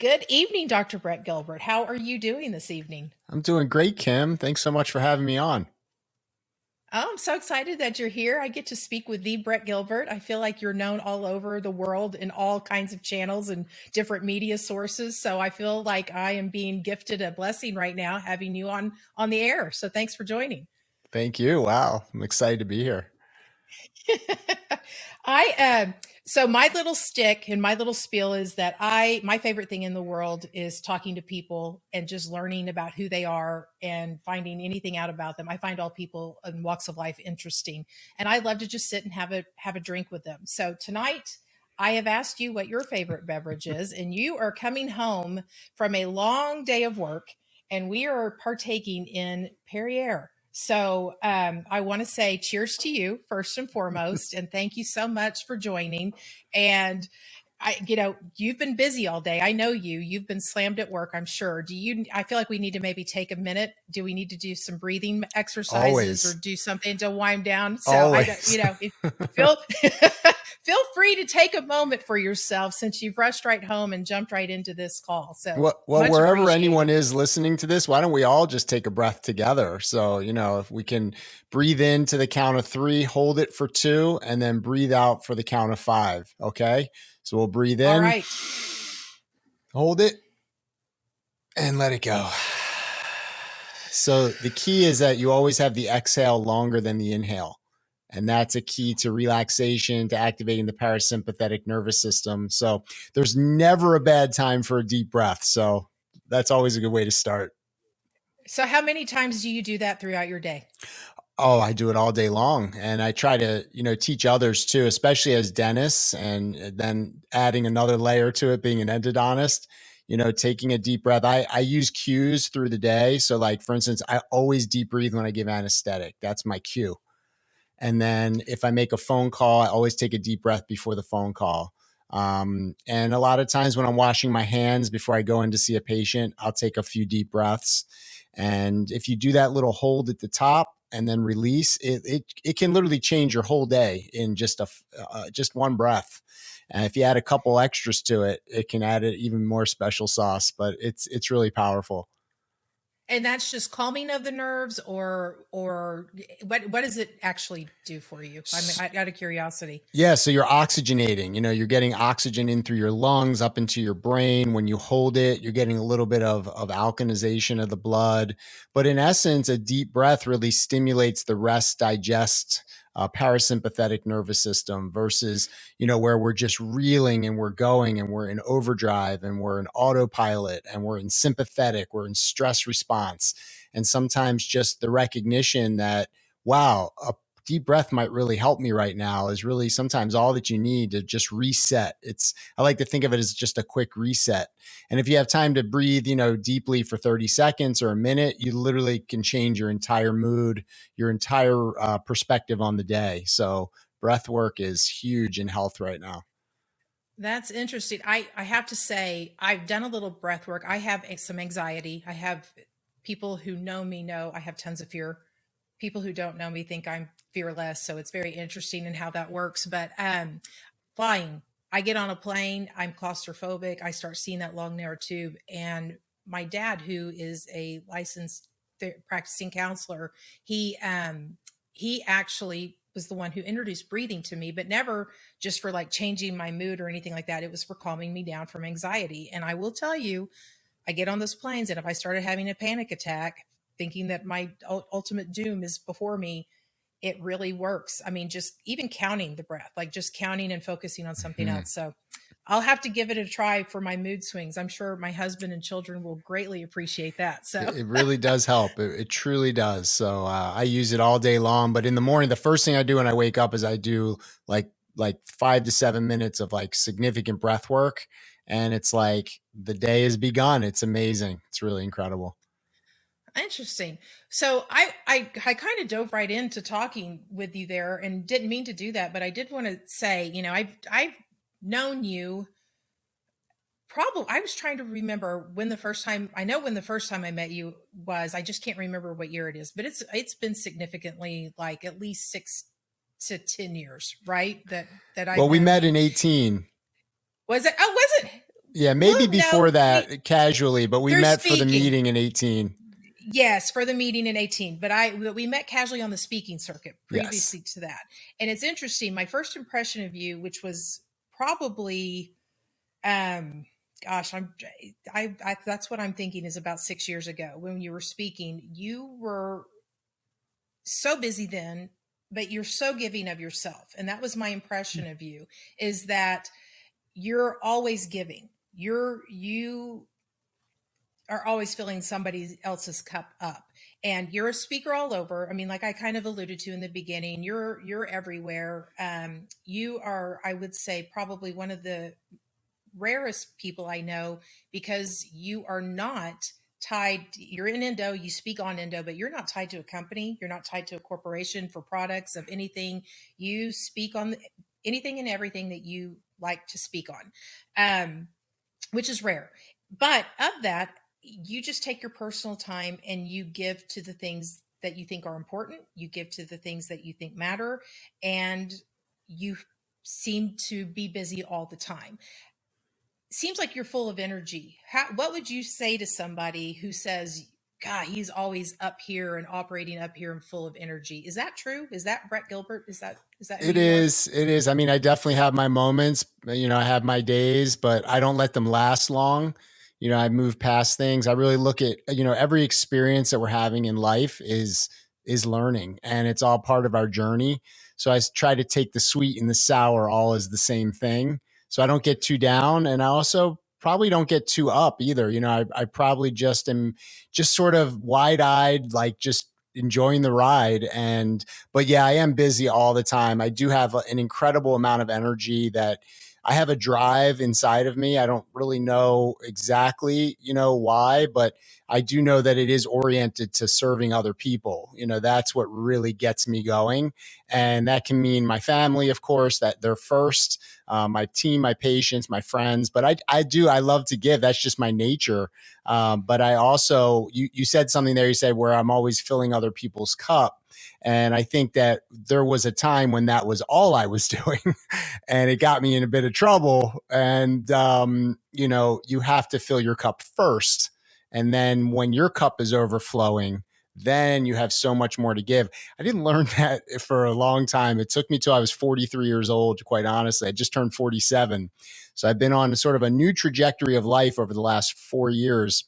Good evening, Dr. Brett Gilbert. How are you doing this evening? I'm doing great, Kim. Thanks so much for having me on. Oh, I'm so excited that you're here. I get to speak with the Brett Gilbert. I feel like you're known all over the world in all kinds of channels and different media sources. So I feel like I am being gifted a blessing right now having you on the air. So thanks for joining. Thank you. Wow. I'm excited to be here. I so my little stick and my little spiel is that my favorite thing in the world is talking to people and just learning about who they are and finding anything out about them. I find all people in walks of life interesting, and I love to just sit and have a drink with them. So tonight I have asked you what your favorite beverage is, and you are coming home from a long day of work, and we are partaking in Perrier. So I want to say cheers to you first and foremost, and thank you so much for joining. And you've been busy all day. I know you. You've been slammed at work, I'm sure. I feel like we need to maybe take a minute. Do we need to do some breathing exercises or Always. do something to wind down? So Always. feel feel free to take a moment for yourself since you've rushed right home and jumped right into this call. So Well, much wherever anyone appreciated. is listening to this, why don't we all just take a breath together? So, if we can breathe in to the count of 3, hold it for 2, and then breathe out for the count of 5. Okay. So we'll breathe All in, right. hold it, and let it go. So the key is that you always have the exhale longer than the inhale. And that's a key to relaxation, to activating the parasympathetic nervous system. So there's never a bad time for a deep breath. So that's always a good way to start. So how many times do you do that throughout your day? Oh, I do it all day long. And I try to, teach others too, especially as dentists, and then adding another layer to it, being an endodontist, taking a deep breath. I use cues through the day. So like, for instance, I always deep breathe when I give anesthetic. That's my cue. And then if I make a phone call, I always take a deep breath before the phone call. And a lot of times when I'm washing my hands before I go in to see a patient, I'll take a few deep breaths. And if you do that little hold at the top and then release, it can literally change your whole day in just one breath. And if you add a couple extras to it, it can add an even more special sauce. But it's really powerful. And that's just calming of the nerves, or what does it actually do for you? Out of curiosity. Yeah, so you're oxygenating. You're getting oxygen in through your lungs up into your brain. When you hold it, you're getting a little bit of alkalization of the blood. But in essence, a deep breath really stimulates the rest, digest, parasympathetic nervous system versus, where we're just reeling and we're going and we're in overdrive and we're in autopilot and we're in sympathetic, we're in stress response. And sometimes just the recognition that, wow, a deep breath might really help me right now is really sometimes all that you need to just reset. I like to think of it as just a quick reset. And if you have time to breathe, deeply for 30 seconds or a minute, you literally can change your entire mood, your entire perspective on the day. So breath work is huge in health right now. That's interesting. I have to say, I've done a little breath work. I have some anxiety. I have people who know me know I have tons of fear. People who don't know me think I'm fearless. So it's very interesting in how that works. But flying, I get on a plane, I'm claustrophobic. I start seeing that long, narrow tube. And my dad, who is a licensed practicing counselor, he actually was the one who introduced breathing to me, but never just for like changing my mood or anything like that. It was for calming me down from anxiety. And I will tell you, I get on those planes, and if I started having a panic attack, thinking that my ultimate doom is before me, it really works. I mean, just even counting the breath, like just counting and focusing on something Mhm. else. So I'll have to give it a try for my mood swings. I'm sure my husband and children will greatly appreciate that. So It really does help. It truly does. So I use it all day long. But in the morning, the first thing I do when I wake up is I do like 5 to 7 minutes of like significant breath work, and it's like the day has begun. It's amazing. It's really incredible. interesting. So I kind of dove right into talking with you there and didn't mean to do that, but I did want to say, I've known you. Probably, I was trying to remember when the first time, I know when the first time I met you was. I just can't remember what year it is, but it's been significantly, like at least 6 to 10 years, right? That Well, I've we known met you. in 18. Was it? Oh, was it? Yeah, maybe Well, no, before that casually, but we they're met for the speaking. meeting in 18. Yes, for the meeting in 18, but we met casually on the speaking circuit Yes. previously to that. And it's interesting, my first impression of you, which was probably um gosh, I that's what I'm thinking is about 6 years ago when you were speaking. You were so busy then, but you're so giving of yourself. And that was my impression of you, is that you're always giving. You are always filling somebody else's cup up, and you're a speaker all over. I mean, like I kind of alluded to in the beginning, you're everywhere. You are, I would say, probably one of the rarest people I know, because you are not tied. You're in endo, you speak on endo, but you're not tied to a company, you're not tied to a corporation for products of anything. You speak on anything and everything that you like to speak on, which is rare. But of that, you just take your personal time and you give to the things that you think are important. You give to the things that you think matter. And you seem to be busy all the time. Seems like you're full of energy. What would you say to somebody who says, God, he's always up here and operating up here and full of energy? Is that true? Is that Brett Gilbert? Is that who It you are? is. It is. I mean, I definitely have my moments. I have my days, but I don't let them last long. I move past things. I really look at, every experience that we're having in life is learning, and it's all part of our journey. So try to take the sweet and the sour all as the same thing. So I don't get too down, and I also probably don't get too up either. I probably just am just sort of wide eyed, like just enjoying the ride. But yeah, I am busy all the time. I do have an incredible amount of energy that I have a drive inside of me. I don't really know exactly, why, but I do know that it is oriented to serving other people. That's what really gets me going. And that can mean my family, of course, that they're first, my team, my patients, my friends. But I love to give. That's just my nature. But I also, you said something there, you said where I'm always filling other people's cup. And I think that there was a time when that was all I was doing, and it got me in a bit of trouble. And, you have to fill your cup first. And then when your cup is overflowing, then you have so much more to give. I didn't learn that for a long time. It took me till I was 43 years old, quite honestly. I just turned 47. So I've been on sort of a new trajectory of life over the last 4 years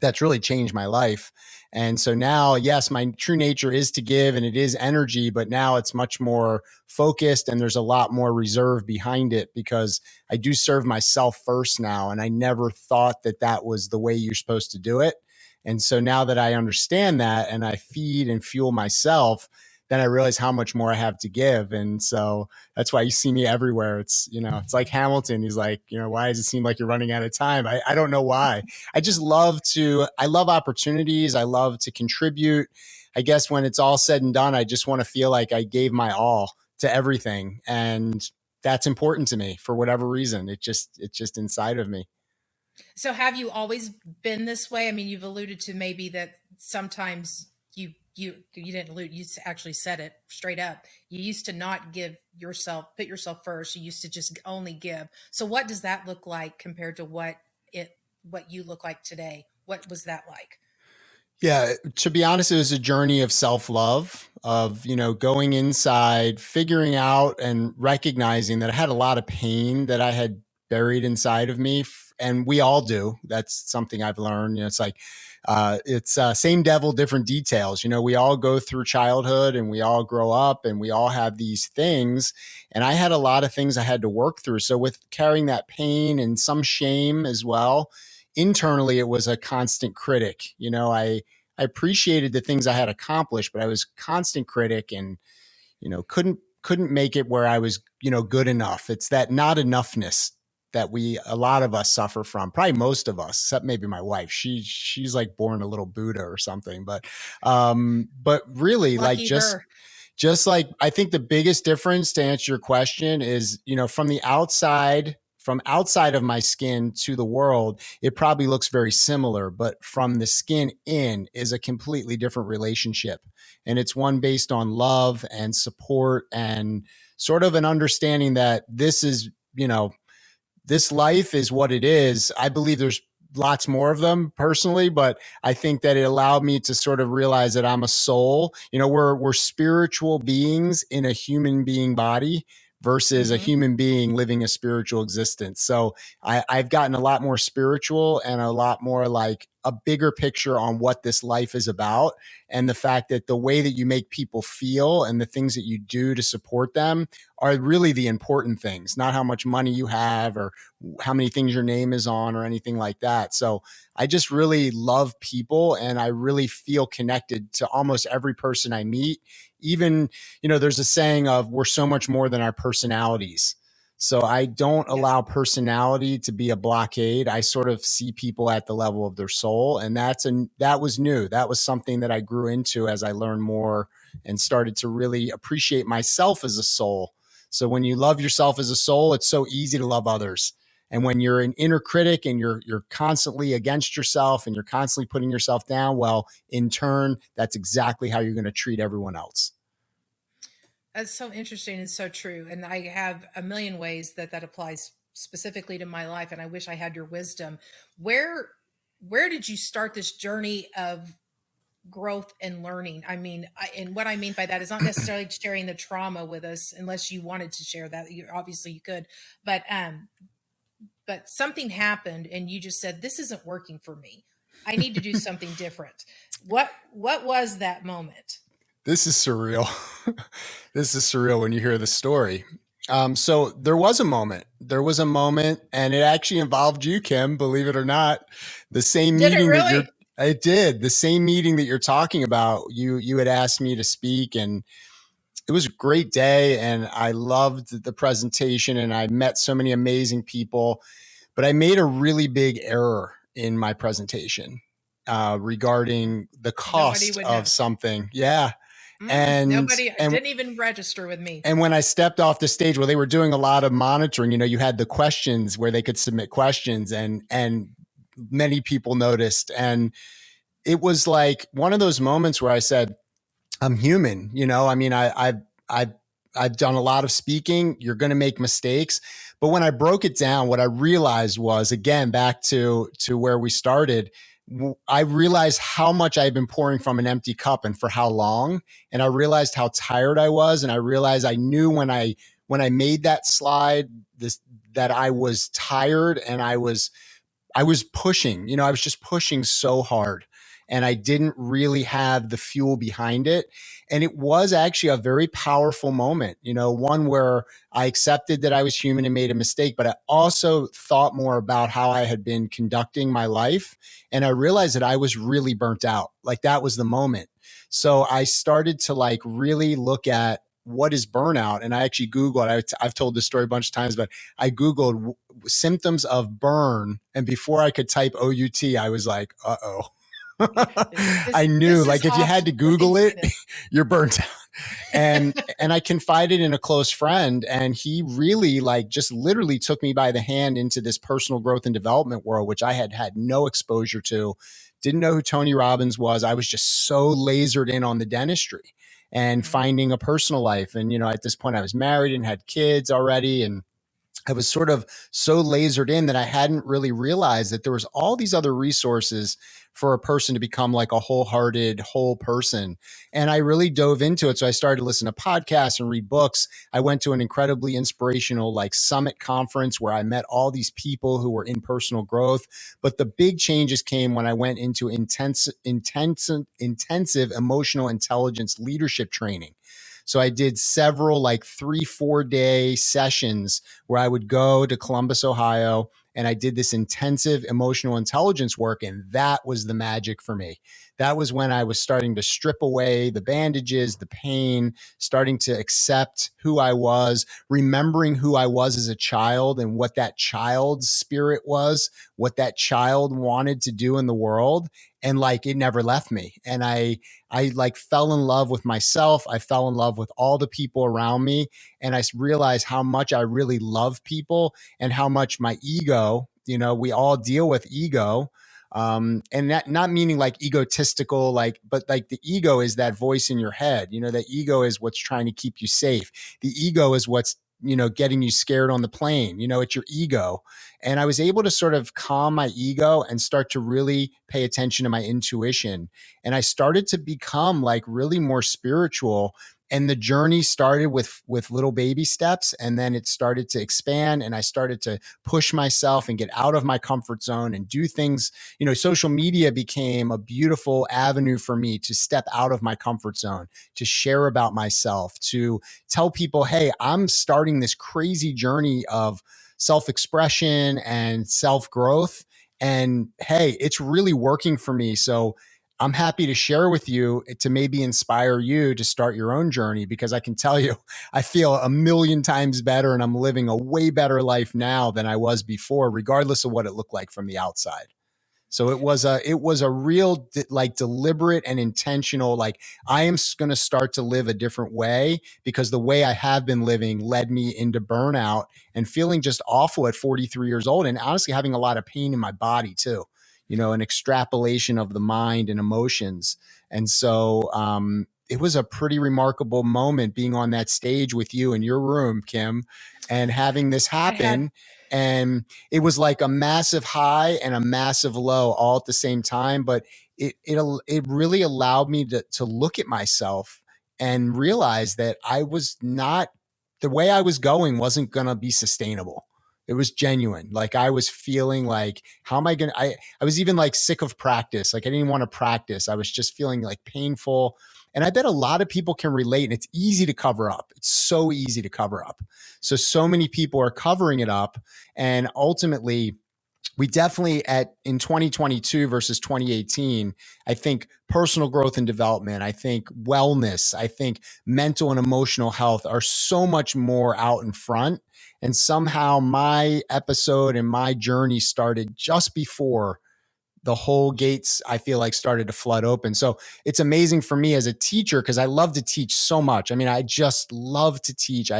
that's really changed my life. And so now, yes, my true nature is to give and it is energy, but now it's much more focused and there's a lot more reserve behind it because I do serve myself first now. And I never thought that that was the way you're supposed to do it. And so now that I understand that and I feed and fuel myself, then I realize how much more I have to give. And so that's why you see me everywhere. It's like Hamilton. He's like, why does it seem like you're running out of time? I don't know why. I love opportunities. I love to contribute. I guess when it's all said and done, I just want to feel like I gave my all to everything. And that's important to me for whatever reason. It's just inside of me. So have you always been this way? I mean, you've alluded to maybe that sometimes you didn't allude, you actually said it straight up. You used to not give yourself, put yourself first. You used to just only give. So what does that look like compared to what you look like today? What was that like? Yeah, to be honest, it was a journey of self-love, of, going inside, figuring out and recognizing that I had a lot of pain that I had buried inside of me. And we all do. That's something I've learned. It's like, it's same devil, different details. We all go through childhood and we all grow up and we all have these things. And I had a lot of things I had to work through. So with carrying that pain and some shame as well, internally, it was a constant critic. I appreciated the things I had accomplished, but I was constant critic and, couldn't make it where I was, good enough. It's that not enoughness that a lot of us suffer from, probably most of us, except maybe my wife. She's like born a little Buddha or something. But really, like Lucky her. just like I think the biggest difference to answer your question is, from outside of my skin to the world, it probably looks very similar, but from the skin in is a completely different relationship. And it's one based on love and support and sort of an understanding that this life is what it is. I believe there's lots more of them personally, but I think that it allowed me to sort of realize that I'm a soul. We're spiritual beings in a human being body versus a Hmm. human being living a spiritual existence. So I've gotten a lot more spiritual and a lot more like a bigger picture on what this life is about, and the fact that the way that you make people feel and the things that you do to support them are really the important things, not how much money you have or how many things your name is on or anything like that. So I just really love people, and I really feel connected to almost every person I meet. Even, there's a saying of we're so much more than our personalities. So I don't Yes. allow personality to be a blockade. I sort of see people at the level of their soul. And that was new. That was something that I grew into as I learned more and started to really appreciate myself as a soul. So when you love yourself as a soul, it's so easy to love others. And when you're an inner critic and you're constantly against yourself and you're constantly putting yourself down, well, in turn, that's exactly how you're going to treat everyone else. That's so interesting and so true. And I have a million ways that that applies specifically to my life. And I wish I had your wisdom. Where where did you start this journey of growth and learning? I mean, and what I mean by that is not necessarily sharing the trauma with us, unless you wanted to share that. Obviously, you could, but something happened, and you just said, "This isn't working for me. I need to do something different." What was that moment? This is surreal. This is surreal when you hear the story. So there was a moment. There was a moment, and it actually involved you, Kim. Believe it or not, the same Did it meeting that you're. really? It did the same meeting that you're talking about. You had asked me to speak, and it was a great day, and I loved the presentation, and I met so many amazing people. But I made a really big error in my presentation regarding the Nobody cost would of know. something. Yeah, and Nobody and didn't even register with me. and when I stepped off the stage, well, they were doing a lot of monitoring. You had the questions where they could submit questions, and many people noticed. And it was like one of those moments where I said, I'm human. I mean, I've I've done a lot of speaking. You're going to make mistakes, but when I broke it down, what I realized was, again, back to where we started. I realized how much I've been pouring from an empty cup and for how long, and I realized how tired I was, and I realized I knew when I made that slide this that I was tired, and I was pushing, I was just pushing so hard, and I didn't really have the fuel behind it. And it was actually a very powerful moment, one where I accepted that I was human and made a mistake, but I also thought more about how I had been conducting my life. And I realized that I was really burnt out. Like that was the moment. So I started to like really look at what is burnout. And I actually Googled, I've told this story a bunch of times, but I Googled symptoms of burn. And before I could type OUT, I was like, uh-oh. I knew, This is like, if you had to awful. Please Google say it, this. you're burnt out. And I confided in a close friend, and he really like just literally took me by the hand into this personal growth and development world, which I had had no exposure to. Didn't know who Tony Robbins was. I was just so lasered in on the dentistry and Mhm. finding a personal life. And, at this point I was married and had kids already. And I was sort of so lasered in that I hadn't really realized that there was all these other resources for a person to become like a wholehearted whole person. And I really dove into it. So I started to listen to podcasts and read books. I went to an incredibly inspirational like summit conference where I met all these people who were in personal growth. But the big changes came when I went into intensive emotional intelligence leadership training. So I did several like 3-4 day sessions where I would go to Columbus, Ohio, and I did this intensive emotional intelligence work. And that was the magic for me. That was when I was starting to strip away the bandages, the pain, starting to accept who I was, remembering who I was as a child and what that child's spirit was, what that child wanted to do in the world. And like it never left me. And I like fell in love with myself. I fell in love with all the people around me. And I realized how much I really love people and how much my ego, we all deal with ego. And that not meaning like egotistical, but like the ego is that voice in your head. That ego is what's trying to keep you safe. The ego is what's getting you scared on the plane. It's your ego. And I was able to sort of calm my ego and start to really pay attention to my intuition. And I started to become like really more spiritual. And the journey started with little baby steps, and then it started to expand, and I started to push myself and get out of my comfort zone and do things. Social media became a beautiful avenue for me to step out of my comfort zone, to share about myself, to tell people, hey, I'm starting this crazy journey of self-expression and self-growth, and hey, it's really working for me. So I'm happy to share with you to maybe inspire you to start your own journey, because I can tell you, I feel a million times better, and I'm living a way better life now than I was before, regardless of what it looked like from the outside. So it was a real like deliberate and intentional, like I am going to start to live a different way, because the way I have been living led me into burnout and feeling just awful at 43 years old, and honestly having a lot of pain in my body too. An extrapolation of the mind and emotions. And so it was a pretty remarkable moment being on that stage with you in your room, Kim, and having this I had happen. And it was like a massive high and a massive low all at the same time. But it really allowed me to look at myself and realize that I was not, the way I was going wasn't going to be sustainable. It was genuine. Like I was feeling like, how am I going to, I was even like sick of practice. Like I didn't want to practice. I was just feeling like painful. And I bet a lot of people can relate, and it's easy to cover up. It's so easy to cover up. So many people are covering it up. And ultimately, we definitely in 2022 versus 2018, I think personal growth and development, I think wellness, I think mental and emotional health are so much more out in front. And somehow my episode and my journey started just before the whole gates, I feel like, started to flood open. So it's amazing for me as a teacher, because I love to teach so much. I mean, I just love to teach.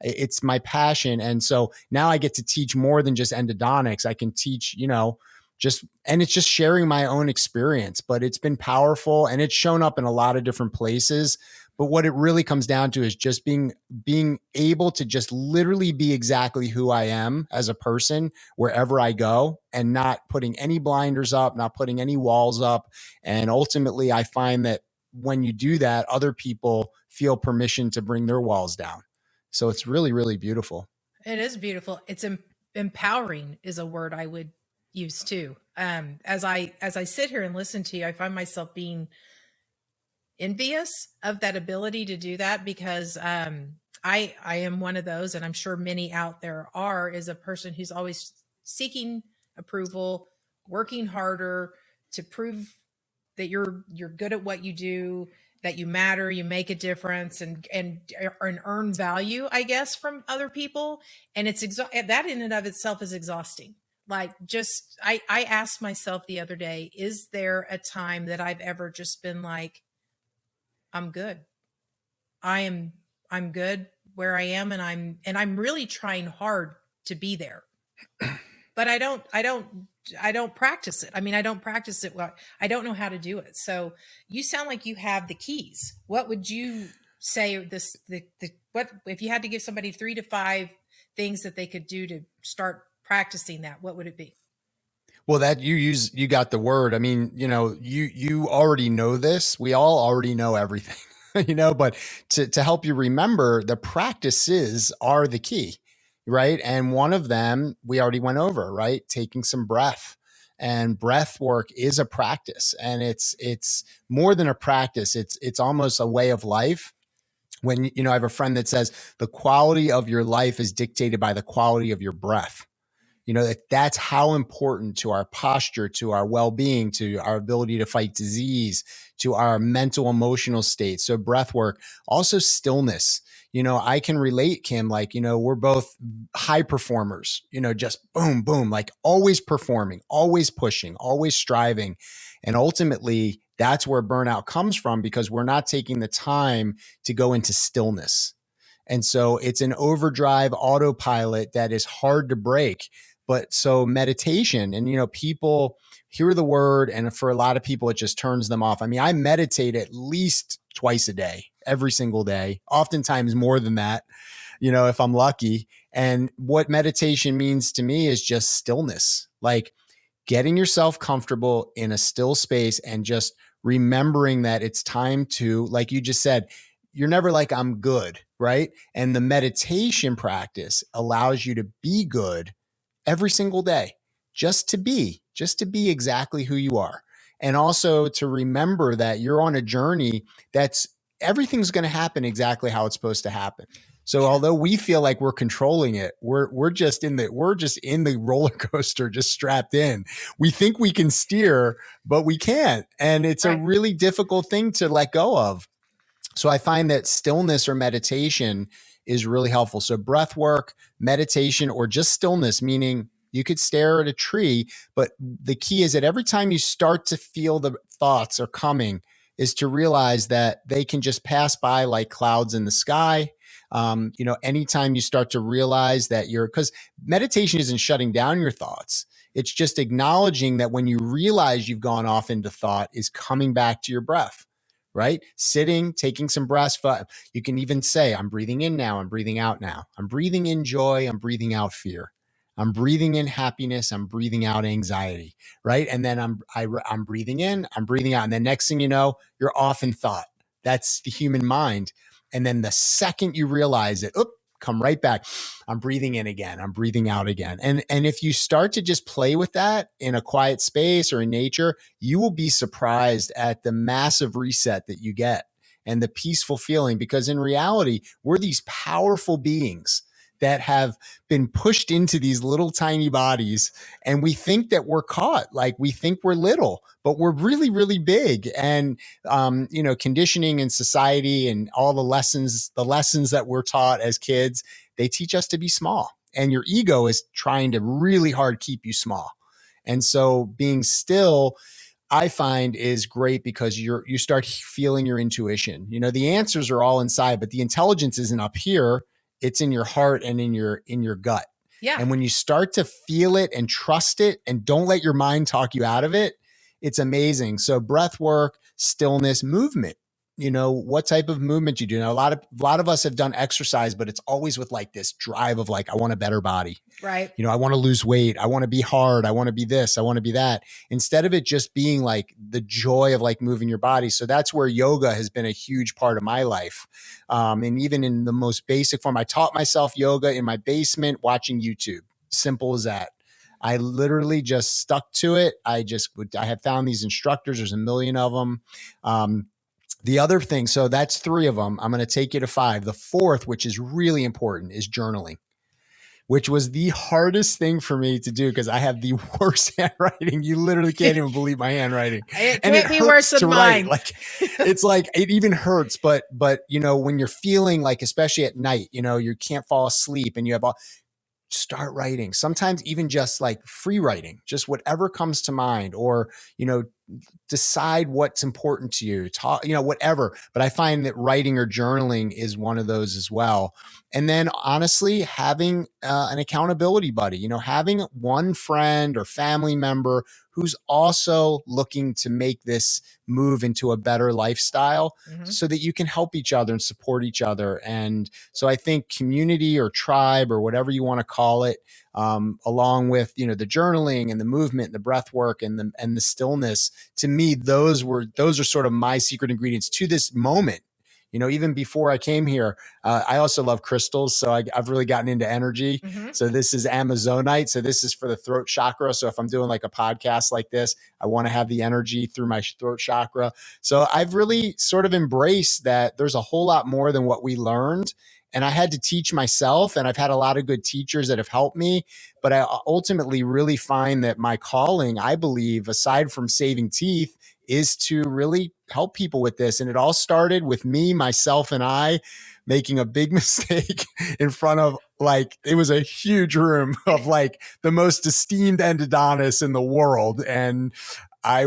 It's my passion. And so now I get to teach more than just endodontics. I can teach, and it's just sharing my own experience, but it's been powerful, and it's shown up in a lot of different places. But what it really comes down to is just being able to just literally be exactly who I am as a person wherever I go, and not putting any blinders up, not putting any walls up. And ultimately, I find that when you do that, other people feel permission to bring their walls down. So it's really, really beautiful. It is beautiful. It's empowering is a word I would use too. As I sit here and listen to you, I find myself being envious of that ability to do that, because I am one of those, and I'm sure many out there are, is a person who's always seeking approval, working harder to prove that you're good at what you do, that you matter, you make a difference, and earn value, I guess, from other people. And that in and of itself is exhausting. Like, just I asked myself the other day, is there a time that I've ever just been like, I'm good. I am I'm good where I am, and I'm really trying hard to be there. But I don't practice it. I mean, I don't practice it well. I don't know how to do it. So you sound like you have the keys. What would you say what if you had to give somebody 3 to 5 things that they could do to start practicing that, what would it be? Well, that you got the word. I mean, you already know this. We all already know everything, but to help you remember, the practices are the key, right? And one of them we already went over, right? Taking some breath. And breath work is a practice, and it's more than a practice. It's almost a way of life. When I have a friend that says the quality of your life is dictated by the quality of your breath. That's how important to our posture, to our well-being, to our ability to fight disease, to our mental emotional state. So breath work, also stillness. I can relate, Kim, like, we're both high performers, just boom, boom, like always performing, always pushing, always striving. And ultimately, that's where burnout comes from, because we're not taking the time to go into stillness. And so it's an overdrive autopilot that is hard to break. But so meditation, and people hear the word, and for a lot of people, it just turns them off. I mean, I meditate at least twice a day, every single day, oftentimes more than that. if I'm lucky. And what meditation means to me is just stillness, like getting yourself comfortable in a still space and just remembering that it's time to, like you just said, you're never like, I'm good, right? And the meditation practice allows you to be good every single day, just to be exactly who you are. And also to remember that you're on a journey that's everything's going to happen exactly how it's supposed to happen. So Yeah. although we feel like we're controlling it, we're just in the roller coaster, just strapped in. We think we can steer, but we can't. And it's a Right. really difficult thing to let go of. So I find that stillness or meditation is really helpful. So breath work, meditation, or just stillness, meaning you could stare at a tree, but the key is that every time you start to feel the thoughts are coming, is to realize that they can just pass by like clouds in the sky. Anytime you start to realize that because meditation isn't shutting down your thoughts. It's just acknowledging that when you realize you've gone off into thought is coming back to your breath, right? Sitting, taking some breaths. You can even say, I'm breathing in now. I'm breathing out now. I'm breathing in joy. I'm breathing out fear. I'm breathing in happiness. I'm breathing out anxiety, right? And then I'm breathing in, I'm breathing out. And then next thing you know, you're off in thought. That's the human mind. And then the second you realize it, come right back. I'm breathing in again. I'm breathing out again. And if you start to just play with that in a quiet space or in nature, you will be surprised at the massive reset that you get and the peaceful feeling, because in reality, we're these powerful beings that have been pushed into these little tiny bodies, and we think that we're caught, like we think we're little, but we're really, really big. And conditioning in society and all the lessons that we're taught as kids, they teach us to be small, and your ego is trying to really hard keep you small. And so being still, I find, is great because you start feeling your intuition. The answers are all inside, but the intelligence isn't up here. It's in your heart and in your gut. Yeah. And when you start to feel it and trust it and don't let your mind talk you out of it, it's amazing. So breath work, stillness, movement. What type of movement you do. Now, a lot of us have done exercise, but it's always with like this drive of like, I want a better body. Right. I want to lose weight. I want to be hard. I want to be this. I want to be that. Instead of it just being like the joy of like moving your body. So that's where yoga has been a huge part of my life. And even in the most basic form, I taught myself yoga in my basement watching YouTube. Simple as that. I literally just stuck to it. I have found these instructors. There's a million of them. The other thing, so that's 3 of them. I'm going to take you to 5. The 4th, which is really important, is journaling, which was the hardest thing for me to do because I have the worst handwriting. You literally can't even believe my handwriting. It And it can't be worse hurts to than write. mine. Like it's like it even hurts. But when you're feeling like, especially at night, you can't fall asleep and you have start writing. Sometimes even just like free writing, just whatever comes to mind, or decide what's important to you, talk, whatever. But I find that writing or journaling is one of those as well. And then honestly, having an accountability buddy, having one friend or family member who's also looking to make this move into a better lifestyle, Mm-hmm. so that you can help each other and support each other. And so I think community or tribe or whatever you want to call it, along with the journaling and the movement and the breath work and the stillness, to me those are sort of my secret ingredients to this moment. Even before I came here, I also love crystals. So I've really gotten into energy. Mm-hmm. So this is Amazonite. So this is for the throat chakra. So if I'm doing like a podcast like this, I want to have the energy through my throat chakra. So I've really sort of embraced that there's a whole lot more than what we learned. And I had to teach myself, and I've had a lot of good teachers that have helped me. But I ultimately really find that my calling, I believe, aside from saving teeth, is to really help people with this. And it all started with me, myself, and I making a big mistake in front of it was a huge room of like the most esteemed endodontists in the world. And I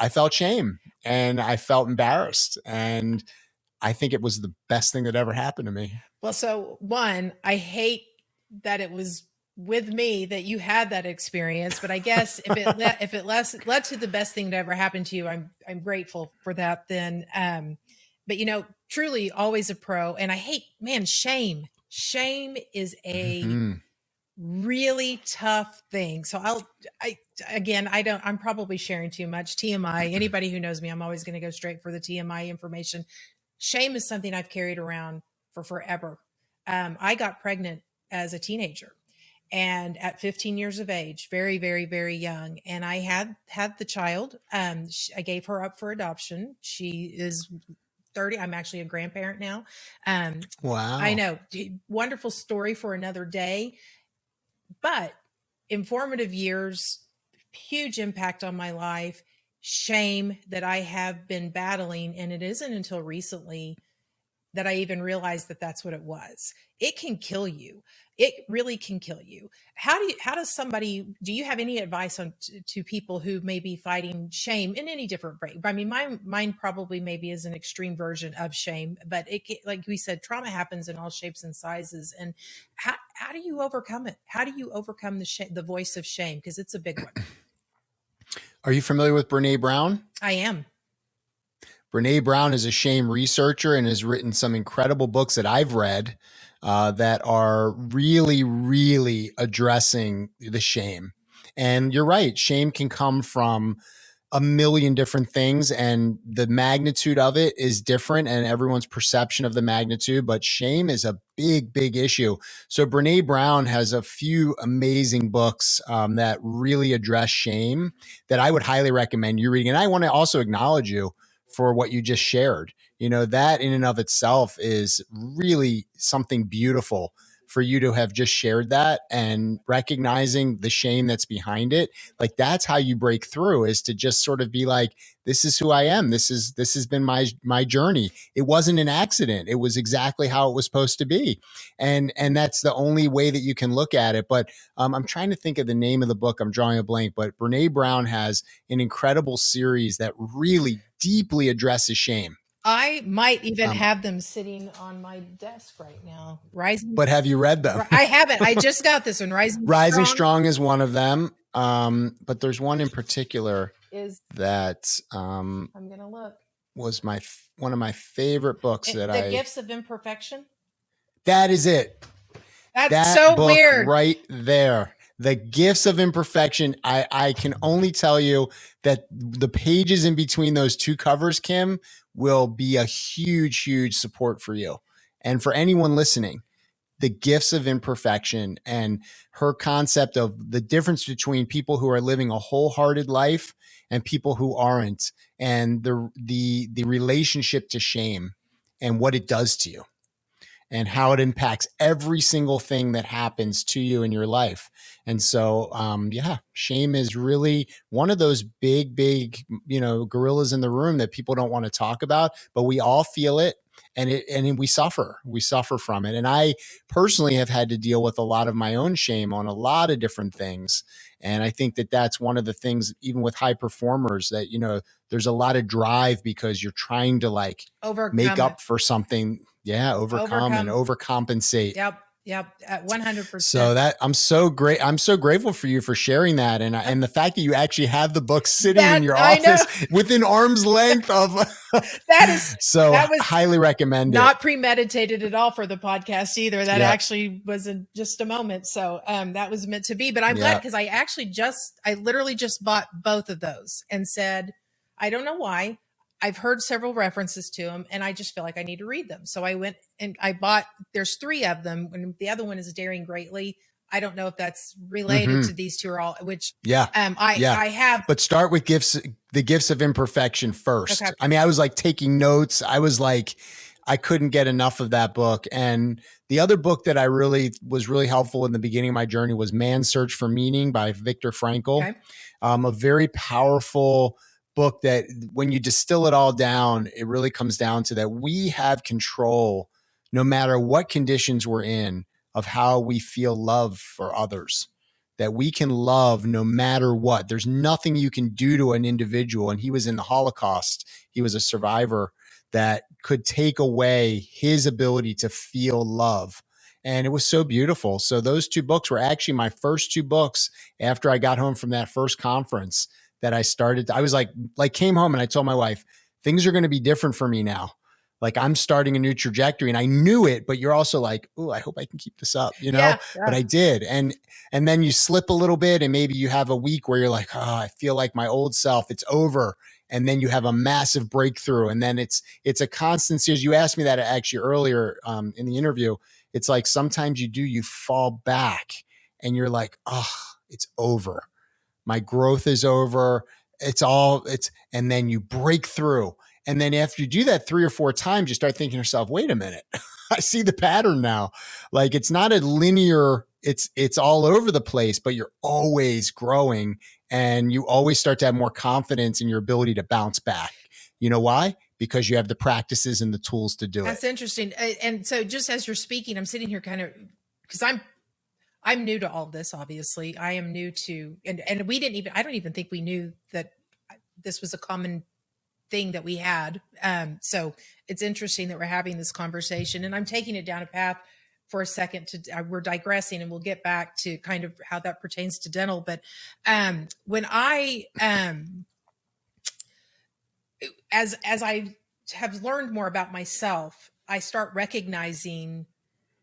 felt shame and I felt embarrassed. And I think it was the best thing that ever happened to me. Well, so one, I hate that it was with me that you had that experience, but I guess if it led to the best thing to ever happen to you, I'm grateful for that then. But truly always a pro. And I hate, man, shame. Shame is a Hmm. really tough thing. So I'm probably sharing too much TMI. Anybody who knows me, I'm always going to go straight for the TMI information. Shame is something I've carried around for forever. I got pregnant as a teenager and at 15 years of age, very, very, very young. And I had the child. I gave her up for adoption. She is 30. I'm actually a grandparent now. I Wow. know, wonderful story for another day, but informative years, huge impact on my life, shame that I have been battling. And it isn't until recently that I even realized that that's what it was. It can kill you. It really can kill you. How does somebody, do you have any advice to people who may be fighting shame in any different way? I mean, mine probably maybe is an extreme version of shame, but like we said, trauma happens in all shapes and sizes. And how do you overcome it? How do you overcome the voice of shame? Because it's a big one. Are you familiar with Brene Brown? I am. Brene Brown is a shame researcher and has written some incredible books that I've read that are really, really addressing the shame. And you're right, shame can come from a million different things, and the magnitude of it is different, and everyone's perception of the magnitude. But shame is a big, big issue. So Brene Brown has a few amazing books that really address shame that I would highly recommend you reading. And I want to also acknowledge you for what you just shared. You know, that in and of itself is really something beautiful for you to have just shared that, and recognizing the shame that's behind it. Like, that's how you break through, is to just sort of be like, this is who I am. This has been my journey. It wasn't an accident. It was exactly how it was supposed to be. And that's the only way that you can look at it. But I'm trying to think of the name of the book. I'm drawing a blank, but Brene Brown has an incredible series that really deeply addresses shame. I might even have them sitting on my desk right now. Rising. But have you read them? I haven't. I just got this one. Rising Strong is one of them. But there's one in particular Is that I'm gonna look. was one of my favorite books The Gifts of Imperfection. That is it. That's That so book weird. right there. The Gifts of Imperfection. I can only tell you that the pages in between those two covers, Kim, will be a huge, huge support for you. And for anyone listening, the Gifts of Imperfection, and her concept of the difference between people who are living a wholehearted life and people who aren't, and the relationship to shame and what it does to you, and how it impacts every single thing that happens to you in your life. And so, yeah, shame is really one of those big, big, gorillas in the room that people don't want to talk about, but we all feel it. And we suffer from it. And I personally have had to deal with a lot of my own shame on a lot of different things. And I think that that's one of the things, even with high performers, that, there's a lot of drive because you're trying to make up for something. Yeah. Overcome and overcompensate. Yep. 100%. So that I'm so grateful for you for sharing that. And the fact that you actually have the book sitting in your office within arm's length of that was highly recommend not premeditated at all for the podcast either. That actually was just a moment. So that was meant to be, but I'm glad, because I literally just bought both of those and said, I don't know why. I've heard several references to them, and I just feel like I need to read them. So I went and I bought, there's 3 of them, and the other one is Daring Greatly. I don't know if that's related to these two or all, which I have. But start with the Gifts of Imperfection first. Okay. I mean, I was taking notes. I was I couldn't get enough of that book. And the other book that was really helpful in the beginning of my journey was Man's Search for Meaning by Viktor Frankl. Okay. A very powerful book that, when you distill it all down, it really comes down to that we have control, no matter what conditions we're in, of how we feel love for others, that we can love no matter what. There's nothing you can do to an individual. And he was in the Holocaust. He was a survivor that could take away his ability to feel love. And it was so beautiful. So those 2 books were actually my first 2 books after I got home from that first conference that I started. I was came home and I told my wife, things are going to be different for me now. Like I'm starting a new trajectory and I knew it, but you're also like, oh, I hope I can keep this up, Yeah, but yeah. I did. And then you slip a little bit and maybe you have a week where you're like, oh, I feel like my old self, it's over. And then you have a massive breakthrough. And then it's a constant series. You asked me that actually earlier in the interview. It's like sometimes you fall back and you're like, oh, it's over. My growth is over. And then you break through. And then after you do that 3 or 4 times, you start thinking to yourself, wait a minute, I see the pattern now. Like it's not a linear, it's all over the place, but you're always growing and you always start to have more confidence in your ability to bounce back. You know why? Because you have the practices and the tools to do it. That's interesting. And so just as you're speaking, I'm sitting here kind of because I'm new to all this, obviously. I am new to and we didn't even I don't even think we knew that this was a common thing that we had. So it's interesting that we're having this conversation and I'm taking it down a path for a second to we're digressing and we'll get back to kind of how that pertains to dental. But when I as I have learned more about myself, I start recognizing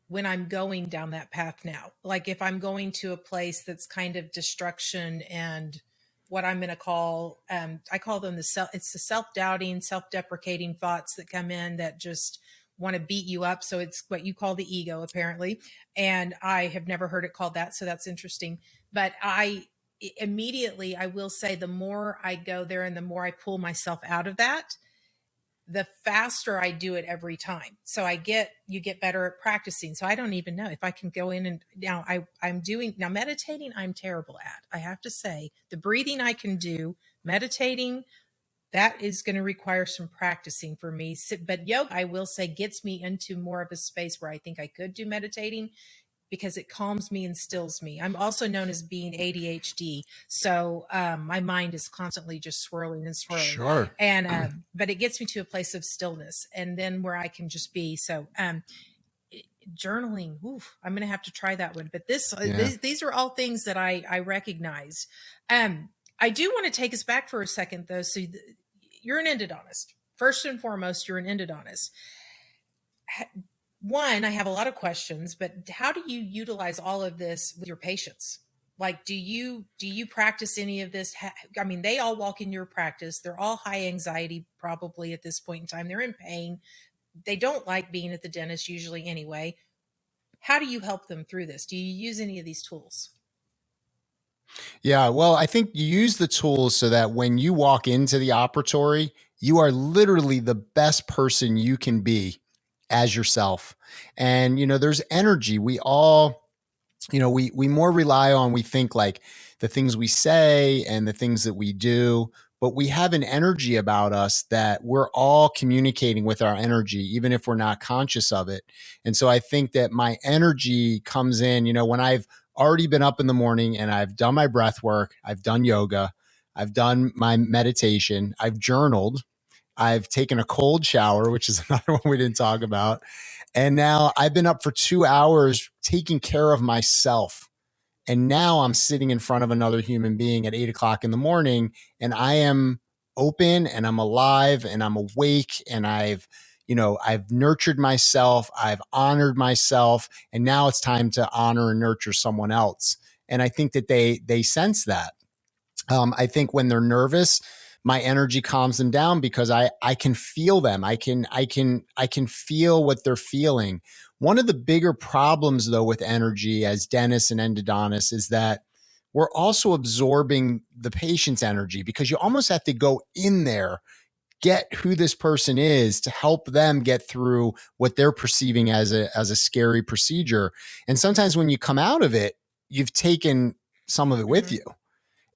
when I'm going down that path now. Like if I'm going to a place that's kind of destruction and what I'm going to call, I call them it's the self-doubting, self-deprecating thoughts that come in that just want to beat you up. So it's what you call the ego, apparently. And I have never heard it called that. So that's interesting. But immediately, I will say the more I go there and the more I pull myself out of that, the faster I do it every time. So you get better at practicing. So I don't even know if I can go in and now I'm doing now meditating. I'm terrible at, I have to say. The breathing I can do, meditating, that is going to require some practicing for me. But yoga, I will say, gets me into more of a space where I think I could do meditating because it calms me and stills me. I'm also known as being ADHD. So my mind is constantly just swirling and swirling. Sure. And, but it gets me to a place of stillness and then where I can just be. So, journaling, oof, I'm going to have to try that one. But these are all things that I recognize. I do want to take us back for a second though. So you're an endodontist. First and foremost, you're an endodontist. One, I have a lot of questions, but how do you utilize all of this with your patients? Like, do you practice any of this? I mean, they all walk in your practice. They're all high anxiety, probably at this point in time. They're in pain. They don't like being at the dentist usually anyway. How do you help them through this? Do you use any of these tools? Yeah, well, I think you use the tools so that when you walk into the operatory, you are literally the best person you can be as yourself. And there's energy. We all, we more rely on, we think like the things we say and the things that we do, but we have an energy about us that we're all communicating with our energy, even if we're not conscious of it. And so I think that my energy comes in, when I've already been up in the morning and I've done my breath work, I've done yoga, I've done my meditation, I've journaled, I've taken a cold shower, which is another one we didn't talk about. And now I've been up for 2 hours taking care of myself. And now I'm sitting in front of another human being at 8 o'clock in the morning and I am open and I'm alive and I'm awake and I've nurtured myself. I've honored myself. And now it's time to honor and nurture someone else. And I think that they sense that. I think when they're nervous, my energy calms them down because I can feel them. I can feel what they're feeling. One of the bigger problems though with energy as dentists and endodontists is that we're also absorbing the patient's energy because you almost have to go in there, get who this person is to help them get through what they're perceiving as a scary procedure. And sometimes when you come out of it, you've taken some of it with Mm-hmm. you.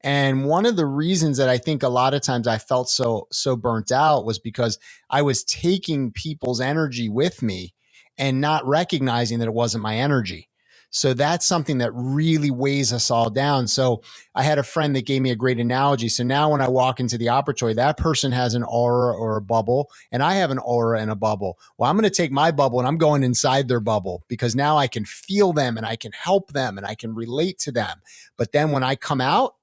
And one of the reasons that I think a lot of times I felt so burnt out was because I was taking people's energy with me and not recognizing that it wasn't my energy. So that's something that really weighs us all down. So I had a friend that gave me a great analogy. So now when I walk into the operatory, that person has an aura or a bubble, and I have an aura and a bubble. Well, I'm going to take my bubble and I'm going inside their bubble because now I can feel them and I can help them and I can relate to them. But then when I come out,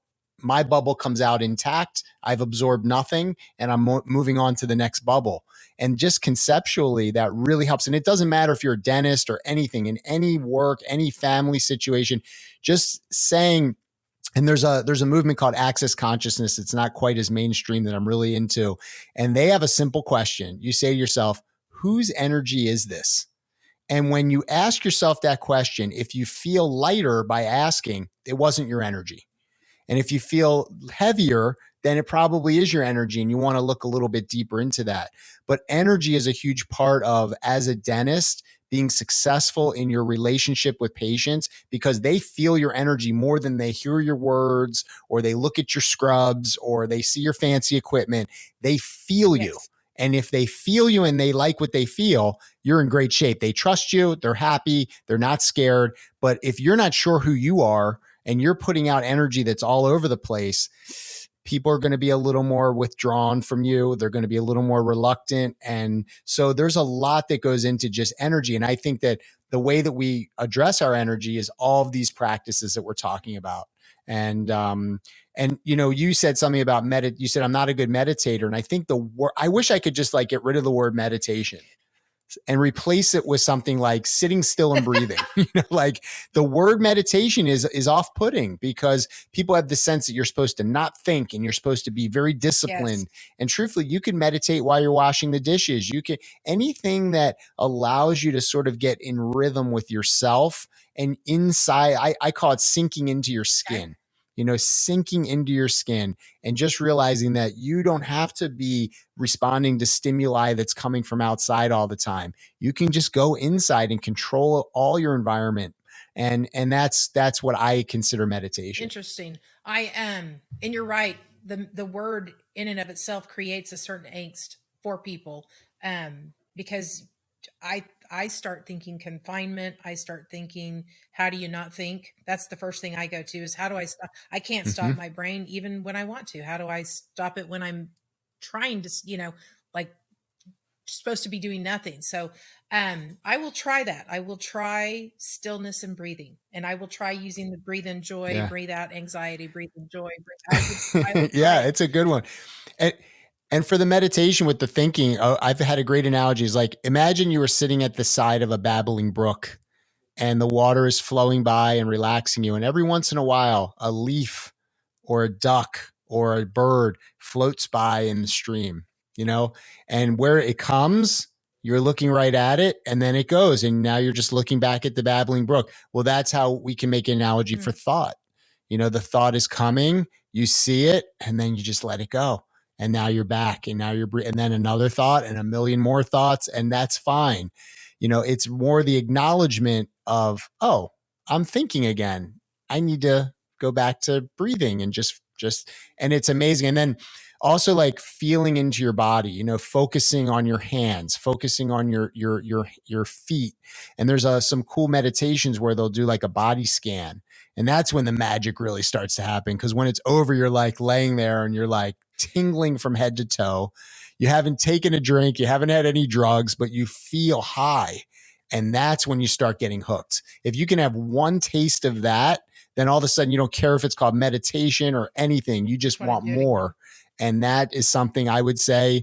my bubble comes out intact. I've absorbed nothing, and I'm moving on to the next bubble. And just conceptually, that really helps. And it doesn't matter if you're a dentist or anything, in any work, any family situation, just saying, and there's a movement called access consciousness. It's not quite as mainstream that I'm really into. And they have a simple question. You say to yourself, whose energy is this? And when you ask yourself that question, if you feel lighter by asking, it wasn't your energy. And if you feel heavier, then it probably is your energy, and you want to look a little bit deeper into that. But energy is a huge part of, as a dentist, being successful in your relationship with patients, because they feel your energy more than they hear your words, or they look at your scrubs, or they see your fancy equipment. They feel you. Yes. And if they feel you and they like what they feel, you're in great shape. They trust you. They're happy. They're not scared. But if you're not sure who you are, and you're putting out energy that's all over the place, people are going to be a little more withdrawn from you. They're going to be a little more reluctant. And so there's a lot that goes into just energy. And I think that the way that we address our energy is all of these practices that we're talking about. And you said something about you said, I'm not a good meditator. And I think I wish I could just like get rid of the word meditation and replace it with something like sitting still and breathing. Like the word meditation is off-putting, because people have the sense that you're supposed to not think and you're supposed to be very disciplined. Yes. And truthfully, you can meditate while you're washing the dishes. You can, anything that allows you to sort of get in rhythm with yourself and inside. I call it sinking into your Okay. skin. Sinking into your skin and just realizing that you don't have to be responding to stimuli that's coming from outside all the time. You can just go inside and control all your environment. And that's what I consider meditation. Interesting. I am, and you're right. The word in and of itself creates a certain angst for people, because I start thinking confinement. I start thinking, how do you not think? That's the first thing I go to, is how do I stop? I can't Mm-hmm. stop my brain even when I want to. How do I stop it when I'm trying to, like, supposed to be doing nothing? So I will try that. I will try stillness and breathing, and I will try using the breathe in joy, Yeah. breathe out anxiety, breathe in joy. I will try Yeah, it. it's a good one. And and for the meditation with the thinking, I've had a great analogy. Is like, imagine you were sitting at the side of a babbling brook, and the water is flowing by and relaxing you. And every once in a while, a leaf or a duck or a bird floats by in the stream, and where it comes, you're looking right at it, and then it goes. And now you're just looking back at the babbling brook. Well, that's how we can make an analogy for Mm. thought. The thought is coming, you see it, and then you just let it go. And now you're back, and now you're, and then another thought and a million more thoughts, and that's fine. It's more the acknowledgement of, oh, I'm thinking again. I need to go back to breathing and and it's amazing. And then also like feeling into your body, focusing on your hands, focusing on your feet. And there's some cool meditations where they'll do like a body scan. And that's when the magic really starts to happen. Because when it's over, you're like laying there and you're like tingling from head to toe. You haven't taken a drink, you haven't had any drugs, but you feel high. And that's when you start getting hooked. If you can have one taste of that, then all of a sudden you don't care if it's called meditation or anything. You just That's what I'm want doing. more. And that is something I would say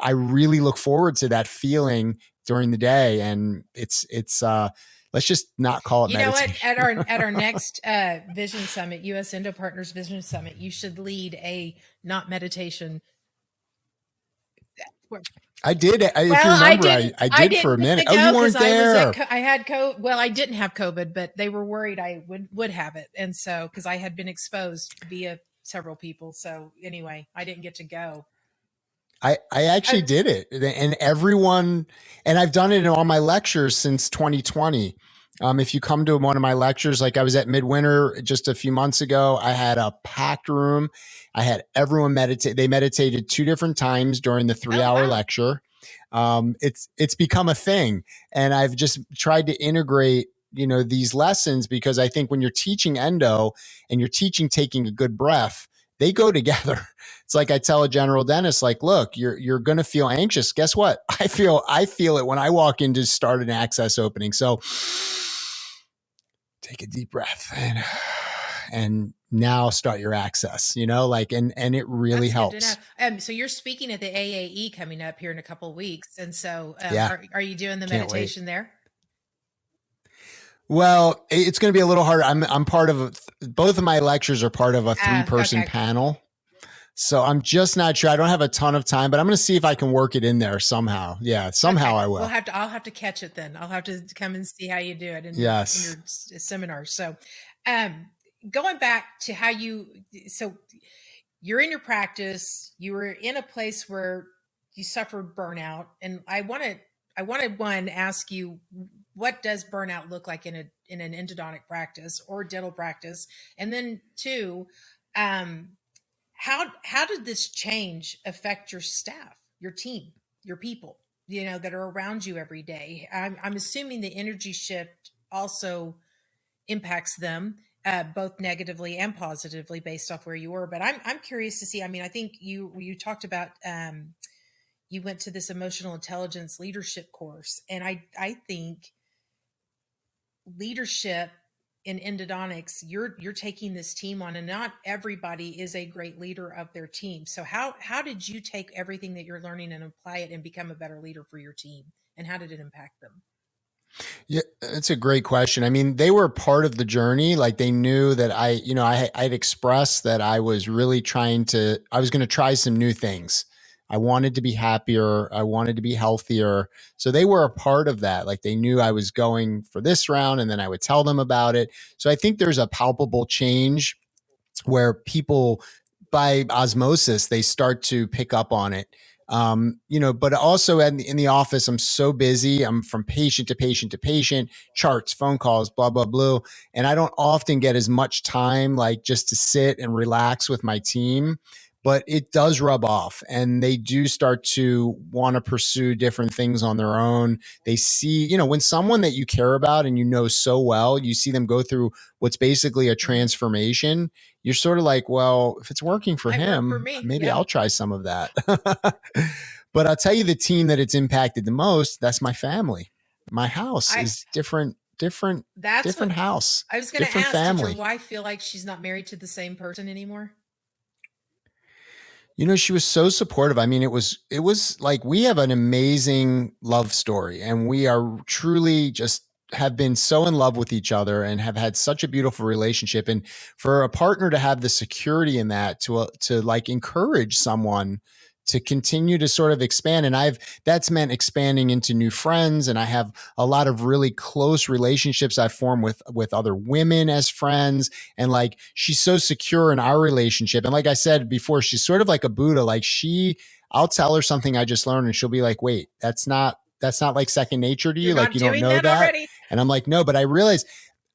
I really look forward to that feeling during the day. And it's let's just not call it You know what? meditation. At our next Vision Summit, U.S. Endo Partners Vision Summit, you should lead a not meditation. I did. If you Well, I remember, didn't. I I did for a didn't get minute. to Oh, go you because weren't I was there. I had COVID. Well, I didn't have COVID, but they were worried I would have it, and so because I had been exposed via several people. So anyway, I didn't get to go. I actually I, did it, and everyone, and I've done it in all my lectures since 2020. If you come to one of my lectures, like I was at Midwinter just a few months ago, I had a packed room. I had everyone meditate. They meditated 2 different times during the oh 3-hour wow, lecture. It's become a thing, and I've just tried to integrate these lessons, because I think when you're teaching endo and you're teaching taking a good breath, they go together. It's like I tell a general dentist, like, look, you're going to feel anxious. Guess what? I feel it when I walk in to start an access opening. So take a deep breath and now start your access, like, and it really That's good to know. helps. So you're speaking at the AAE coming up here in a couple of weeks, and so Yeah, are you doing the can't wait. meditation there? Well, it's going to be a little harder. I'm part of both of my lectures are part of a 3-person Okay. panel. So I'm just not sure. I don't have a ton of time, but I'm going to see if I can work it in there somehow. Yeah, somehow Okay. I will. I'll have to catch it then. I'll have to come and see how you do it in Yes. your seminars. So, um, going back to how so you're in your practice, you were in a place where you suffered burnout, and I wanted one ask you, what does burnout look like in an endodontic practice or dental practice, and then two, um, how did this change affect your staff, your team, your people, that are around you every day? I'm assuming the energy shift also impacts them, both negatively and positively based off where you were. But I'm curious to see. I mean, I think you talked about, you went to this emotional intelligence leadership course, and I think leadership in endodontics, you're taking this team on, and not everybody is a great leader of their team. So how did you take everything that you're learning and apply it and become a better leader for your team, and how did it impact them? Yeah, that's a great question. I mean, they were part of the journey. Like, they knew that I'd expressed that I was really I was going to try some new things. I wanted to be happier. I wanted to be healthier. So they were a part of that. Like, they knew I was going for this round, and then I would tell them about it. So I think there's a palpable change where people, by osmosis, they start to pick up on it. But also in the office, I'm so busy. I'm from patient to patient to patient, charts, phone calls, blah, blah, blah. And I don't often get as much time, like, just to sit and relax with my team. But it does rub off, and they do start to want to pursue different things on their own. They see, when someone that you care about and so well, you see them go through what's basically a Mhm. transformation. You're sort of like, well, if it's working for Might work for him, me. maybe Yeah. I'll try some of that. But I'll tell you, the team that it's impacted the most, that's my family. My house I is That's what different house, I was going to different ask. Did your family. wife feel like she's not married to the same person anymore? She was so supportive. I mean, it was like, we have an amazing love story, and we are truly just have been so in love with each other and have had such a beautiful relationship. And for a partner to have the security in that, to like encourage someone to continue to sort of expand. And that's meant expanding into new friends. And I have a lot of really close relationships I formed with other women as friends. And like, she's so secure in our relationship. And like I said before, she's sort of like a Buddha. Like, I'll tell her something I just learned, and she'll be like, wait, that's not like second nature to You're you. Like, not you don't doing know that that. already? And I'm like, no, but I realized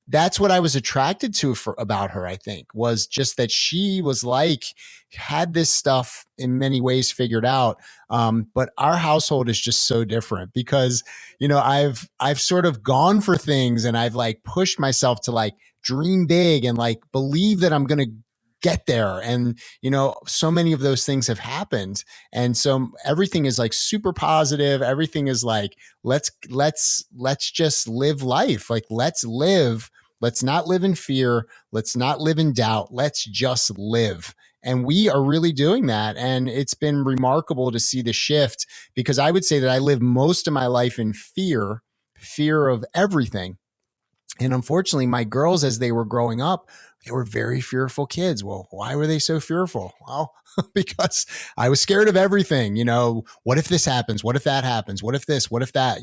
that's what I was attracted to about her, I think, was just that she was like, had this stuff in many ways figured out. But our household is just so different because, I've sort of gone for things, and I've like pushed myself to like dream big and like believe that I'm going to get there. And, so many of those things have happened. And so everything is like super positive. Everything is like, let's just live life. Like, let's live. Let's not live in fear. Let's not live in doubt. Let's just live. And we are really doing that. And it's been remarkable to see the shift, because I would say that I lived most of my life in fear of everything. And unfortunately, my girls, as they were growing up, they were very fearful kids. Well, why were they so fearful? Well, because I was scared of everything. What if this happens? What if that happens? What if this? What if that?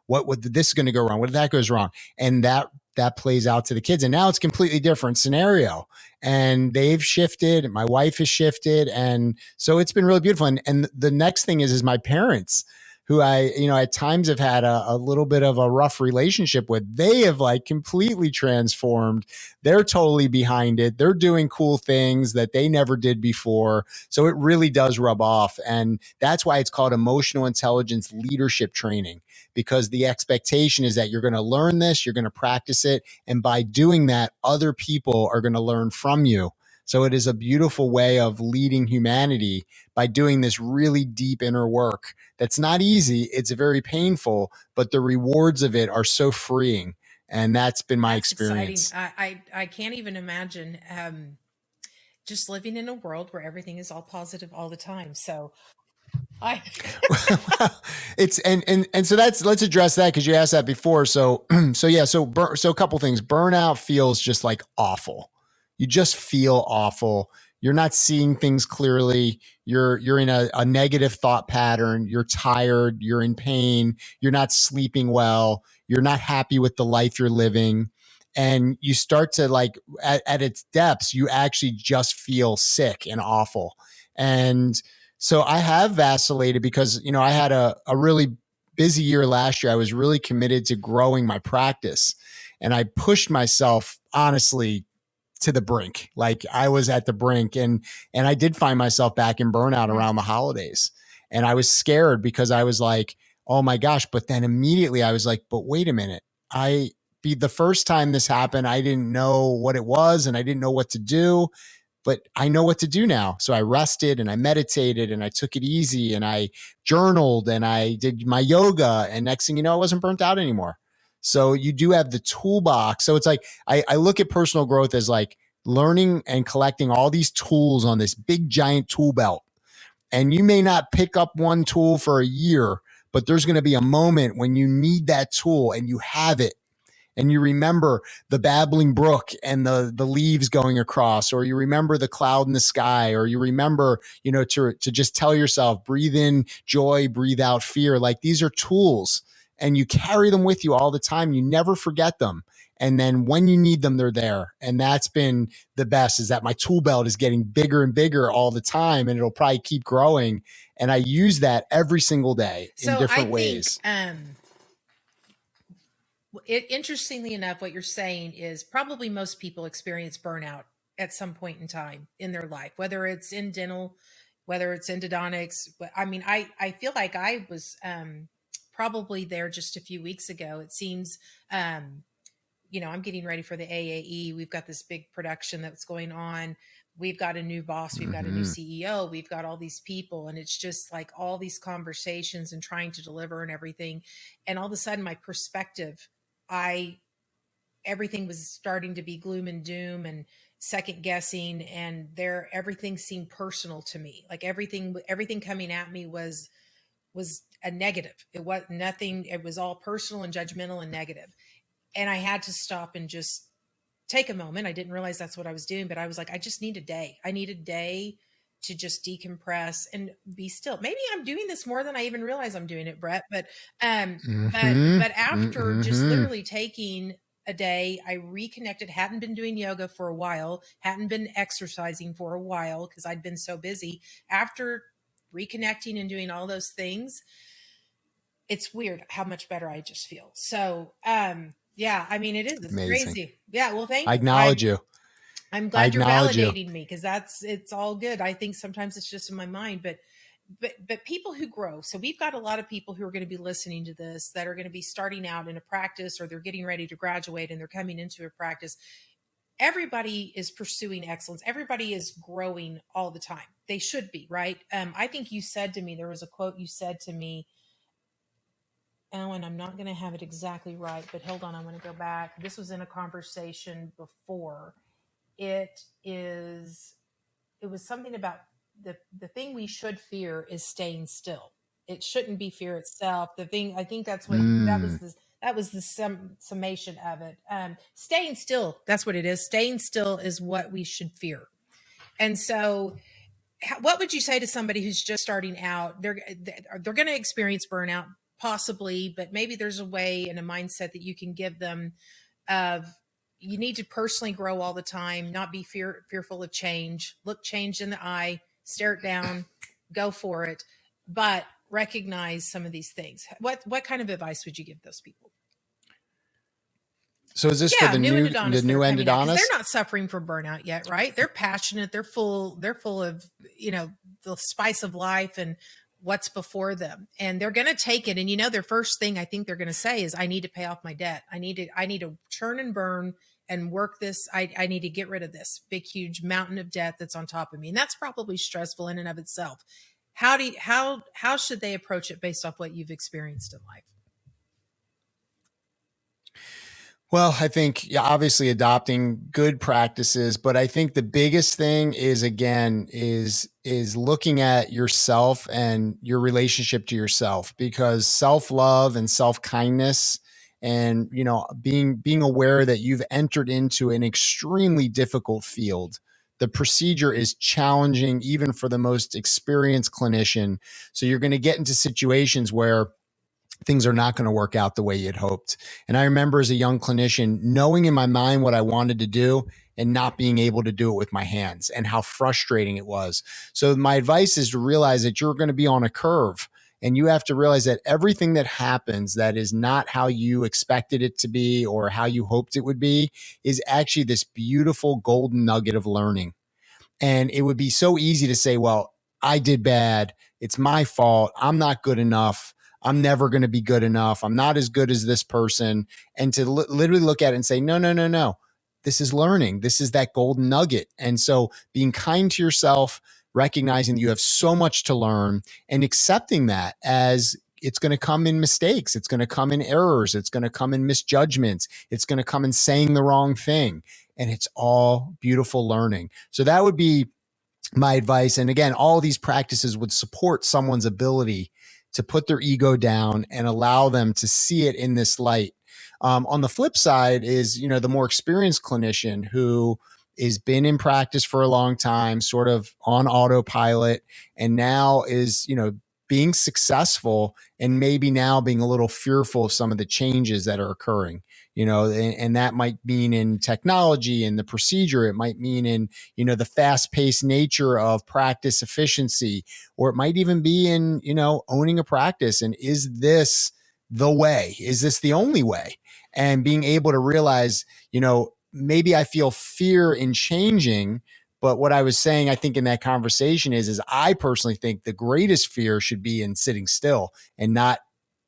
What this is going to go wrong? What if that goes wrong? And that plays out to the kids. And now it's a completely different scenario. And they've shifted. My wife has shifted. And so it's been really beautiful. And the next thing is my parents, who I, at times have had a little bit of a rough relationship with. They have like completely transformed. They're totally behind it. They're doing cool things that they never did before. So it really does rub off. And that's why it's called emotional intelligence leadership training, because the expectation is that you're going to learn this, you're going to practice it. And by doing that, other people are going to learn from you. So it is a beautiful way of leading humanity by doing this really deep inner work. That's not easy. It's very painful, but the rewards of it are so freeing. And that's been my That's exciting. experience. I can't even imagine just living in a world where everything is all positive all the time. So I Well, it's and so that's, let's address that because you asked that before. So so yeah, so a couple things. Burnout feels just like awful. You just feel awful. You're not seeing things clearly. You're in a negative thought pattern. You're tired. You're in pain. You're not sleeping well. You're not happy with the life you're living. And you start to like at its depths, you actually just feel sick and awful. And so I have vacillated because, I had a really busy year last year. I was really committed to growing my practice and I pushed myself honestly to the brink. Like I was at the brink and I did find myself back in burnout Mm. around the holidays. And I was scared because I was like, oh my gosh. But then immediately I was like, but wait a minute. I be the first time this happened, I didn't know what it was and I didn't know what to do, but I know what to do now. So I rested and I meditated and I took it easy and I journaled and I did my yoga. And next thing you know, I wasn't burnt out anymore. So you do have the toolbox. So it's like, I look at personal growth as like learning and collecting all these tools on this big giant tool belt. And you may not pick up one tool for a year, but there's going to be a moment when you need that tool and you have it and you remember the babbling brook and the leaves going across, or you remember the cloud in the sky, or you remember, to just tell yourself, breathe in joy, breathe out fear. Like these are tools and you carry them with you all the time. You never forget them. And then when you need them, they're there. And that's been the best, is that my tool belt is getting bigger and bigger all the time and it'll probably keep growing. And I use that every single day in so I different think ways. interestingly enough, what you're saying is probably most people experience burnout at some point in time in their life, whether it's in dental, whether it's endodontics. I mean, I feel like I was probably there just a few weeks ago. It seems, I'm getting ready for the AAE. We've got this big production that's going on. We've got a new boss. We've got a new Mm-hmm. CEO. We've got all these people. And it's just like all these conversations and trying to deliver and everything. And all of a sudden, my perspective, I everything was starting to be gloom and doom and second guessing, and everything seemed personal to me. Like everything coming at me was a negative. It was nothing. It was all personal and judgmental and negative. And I had to stop and just take a moment. I didn't realize that's what I was doing, but I was like, I just need a day. I need a day to just decompress and be still. Maybe I'm doing this more than I even realize I'm doing it, Brett. But um, but Mm-hmm. but after just Mm-hmm. literally taking a day, I reconnected, hadn't been doing yoga for a while, hadn't been exercising for a while because I'd been so busy. After reconnecting and doing all those things, it's weird how much better I just feel. So, yeah, I mean, it's Amazing. crazy. Yeah. Well, thank I you. acknowledge you. I'm I glad you're acknowledge you. validating me because it's all good. I think sometimes it's just in my mind, but people who grow. So we've got a lot of people who are going to be listening to this that are going to be starting out in a practice, or they're getting ready to graduate and they're coming into a practice. Everybody is pursuing excellence. Everybody is growing all the time. They should be, right? I think you said to me, there was a quote you said to me, oh, and I'm not going to have it exactly right, but hold on, I'm going to go back. This was in a conversation before. It is, it was something about the thing we should fear is staying still. It shouldn't be fear itself. The thing, I think that's what Mm. that was the summation of it. Staying still, that's what it is. Staying still is what we should fear. And so what would you say to somebody who's just starting out? They're going to experience burnout possibly, but maybe there's a way and a mindset that you can give them of, you need to personally grow all the time, not be fearful of change, look change in the eye, stare it down, go for it, but recognize some of these things. What kind of advice would you give those people? So is this for Yeah, new the endodontists that new are coming out because they're endodontist? not suffering from burnout yet, right? They're passionate. They're full of, the spice of life and what's before them, and they're going to take it. And their first thing I think they're going to say is, "I need to pay off my debt. I need to churn and burn and work this. I need to get rid of this big, huge mountain of debt that's on top of me." And that's probably stressful in and of itself. How should they approach it based off what you've experienced in life? Well, I think, yeah, obviously adopting good practices, but I think the biggest thing is, again, is looking at yourself and your relationship to yourself, because self-love and self-kindness and, being aware that you've entered into an extremely difficult field. The procedure is challenging even for the most experienced clinician. So you're going to get into situations where things are not going to work out the way you'd hoped. And I remember as a young clinician knowing in my mind what I wanted to do and not being able to do it with my hands, and how frustrating it was. So my advice is to realize that you're going to be on a curve, and you have to realize that everything that happens that is not how you expected it to be or how you hoped it would be is actually this beautiful golden nugget of learning. And it would be so easy to say, well, I did bad. It's my fault. I'm not good enough. I'm never going to be good enough. I'm not as good as this person. And to literally look at it and say, no, no, no, no. This is learning. This is that golden nugget. And so being kind to yourself, recognizing that you have so much to learn, and accepting that as it's going to come in mistakes. It's going to come in errors. It's going to come in misjudgments. It's going to come in saying the wrong thing. And it's all beautiful learning. So that would be my advice. And again, all these practices would support someone's ability to put their ego down and allow them to see it in this light. On the flip side is, the more experienced clinician who has been in practice for a long time, sort of on autopilot, and now is, being successful, and maybe now being a little fearful of some of the changes that are occurring, and that might mean in technology and the procedure. It might mean in, the fast paced nature of practice efficiency, or it might even be in, owning a practice. And is this the way? Is this the only way? And being able to realize, maybe I feel fear in changing. But what I was saying, I think in that conversation is I personally think the greatest fear should be in sitting still and not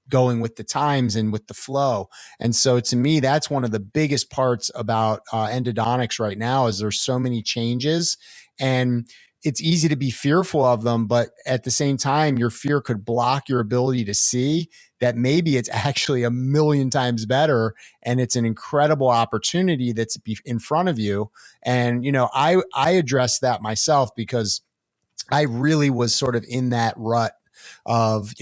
going with the times and with the flow. And so to me, that's one of the biggest parts about endodontics right now is there's so many changes, and it's easy to be fearful of them. But at the same time, your fear could block your ability to see that maybe it's actually a million times better. And it's an incredible opportunity that's in front of you. And, I address that myself because I really was sort of in that rut of,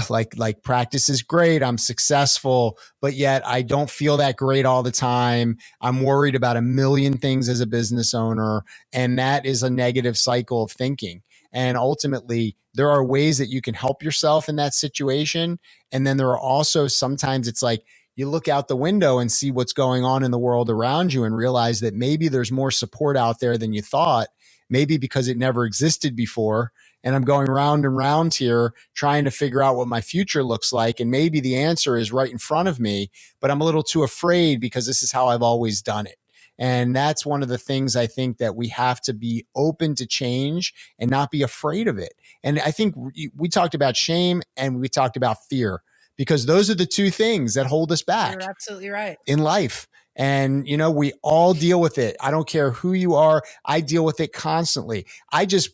like practice is great. I'm successful, but yet I don't feel that great all the time. I'm worried about a million things as a business owner. And that is a negative cycle of thinking. And ultimately, there are ways that you can help yourself in that situation. And then there are also sometimes it's like you look out the window and see what's going on in the world around you and realize that maybe there's more support out there than you thought, maybe because it never existed before. And I'm going round and round here trying to figure out what my future looks like. And maybe the answer is right in front of me, but I'm a little too afraid because this is how I've always done it. And that's one of the things I think that we have to be open to change and not be afraid of it. And I think we talked about shame and we talked about fear, because those are the two things that hold us back. You're absolutely right. In life. And, we all deal with it. I don't care who you are. I deal with it constantly. I just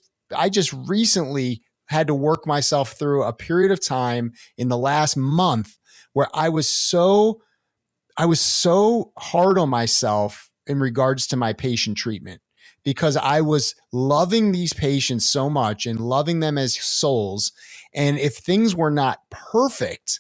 recently had to work myself through a period of time in the last month where I was so hard on myself in regards to my patient treatment, because I was loving these patients so much and loving them as souls. And if things were not perfect,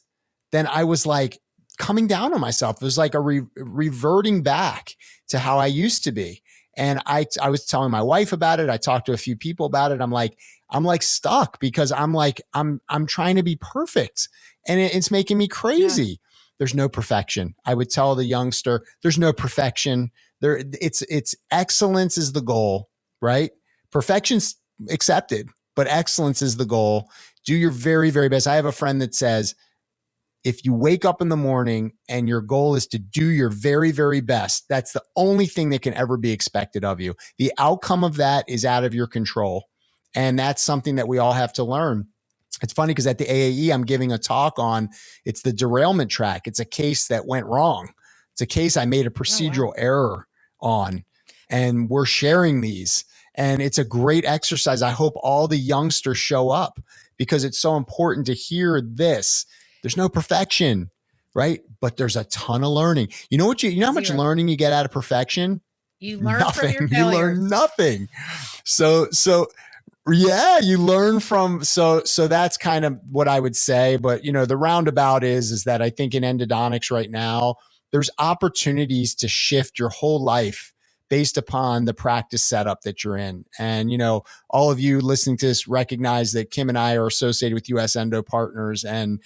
then I was like coming down on myself. It was like a reverting back to how I used to be. And I was telling my wife about it. I talked to a few people about it. I'm like stuck because I'm trying to be perfect, and it's making me crazy. Yeah. There's no perfection. I would tell the youngster, there's no perfection. It's excellence is the goal, right? Perfection's accepted, but excellence is the goal. Do your very, very best. I have a friend that says, if you wake up in the morning and your goal is to do your very, very best, that's the only thing that can ever be expected of you. The outcome of that is out of your control. And that's something that we all have to learn. It's funny because at the AAE, I'm giving a talk on, it's the derailment track. It's a case that went wrong. It's a case I made a procedural error on, and we're sharing these. And it's a great exercise. I hope all the youngsters show up because it's so important to hear this. There's no perfection. right? But there's a ton of learning. You know how much Zero. learning you get out of perfection? You learn from your Nothing. You failures. learn nothing. So yeah, you learn from, so that's kind of what I would say. But the roundabout is that I think in endodontics right now, there's opportunities to shift your whole life based upon the practice setup that you're in. And all of you listening to this recognize that Kim and I are associated with US Endo Partners. And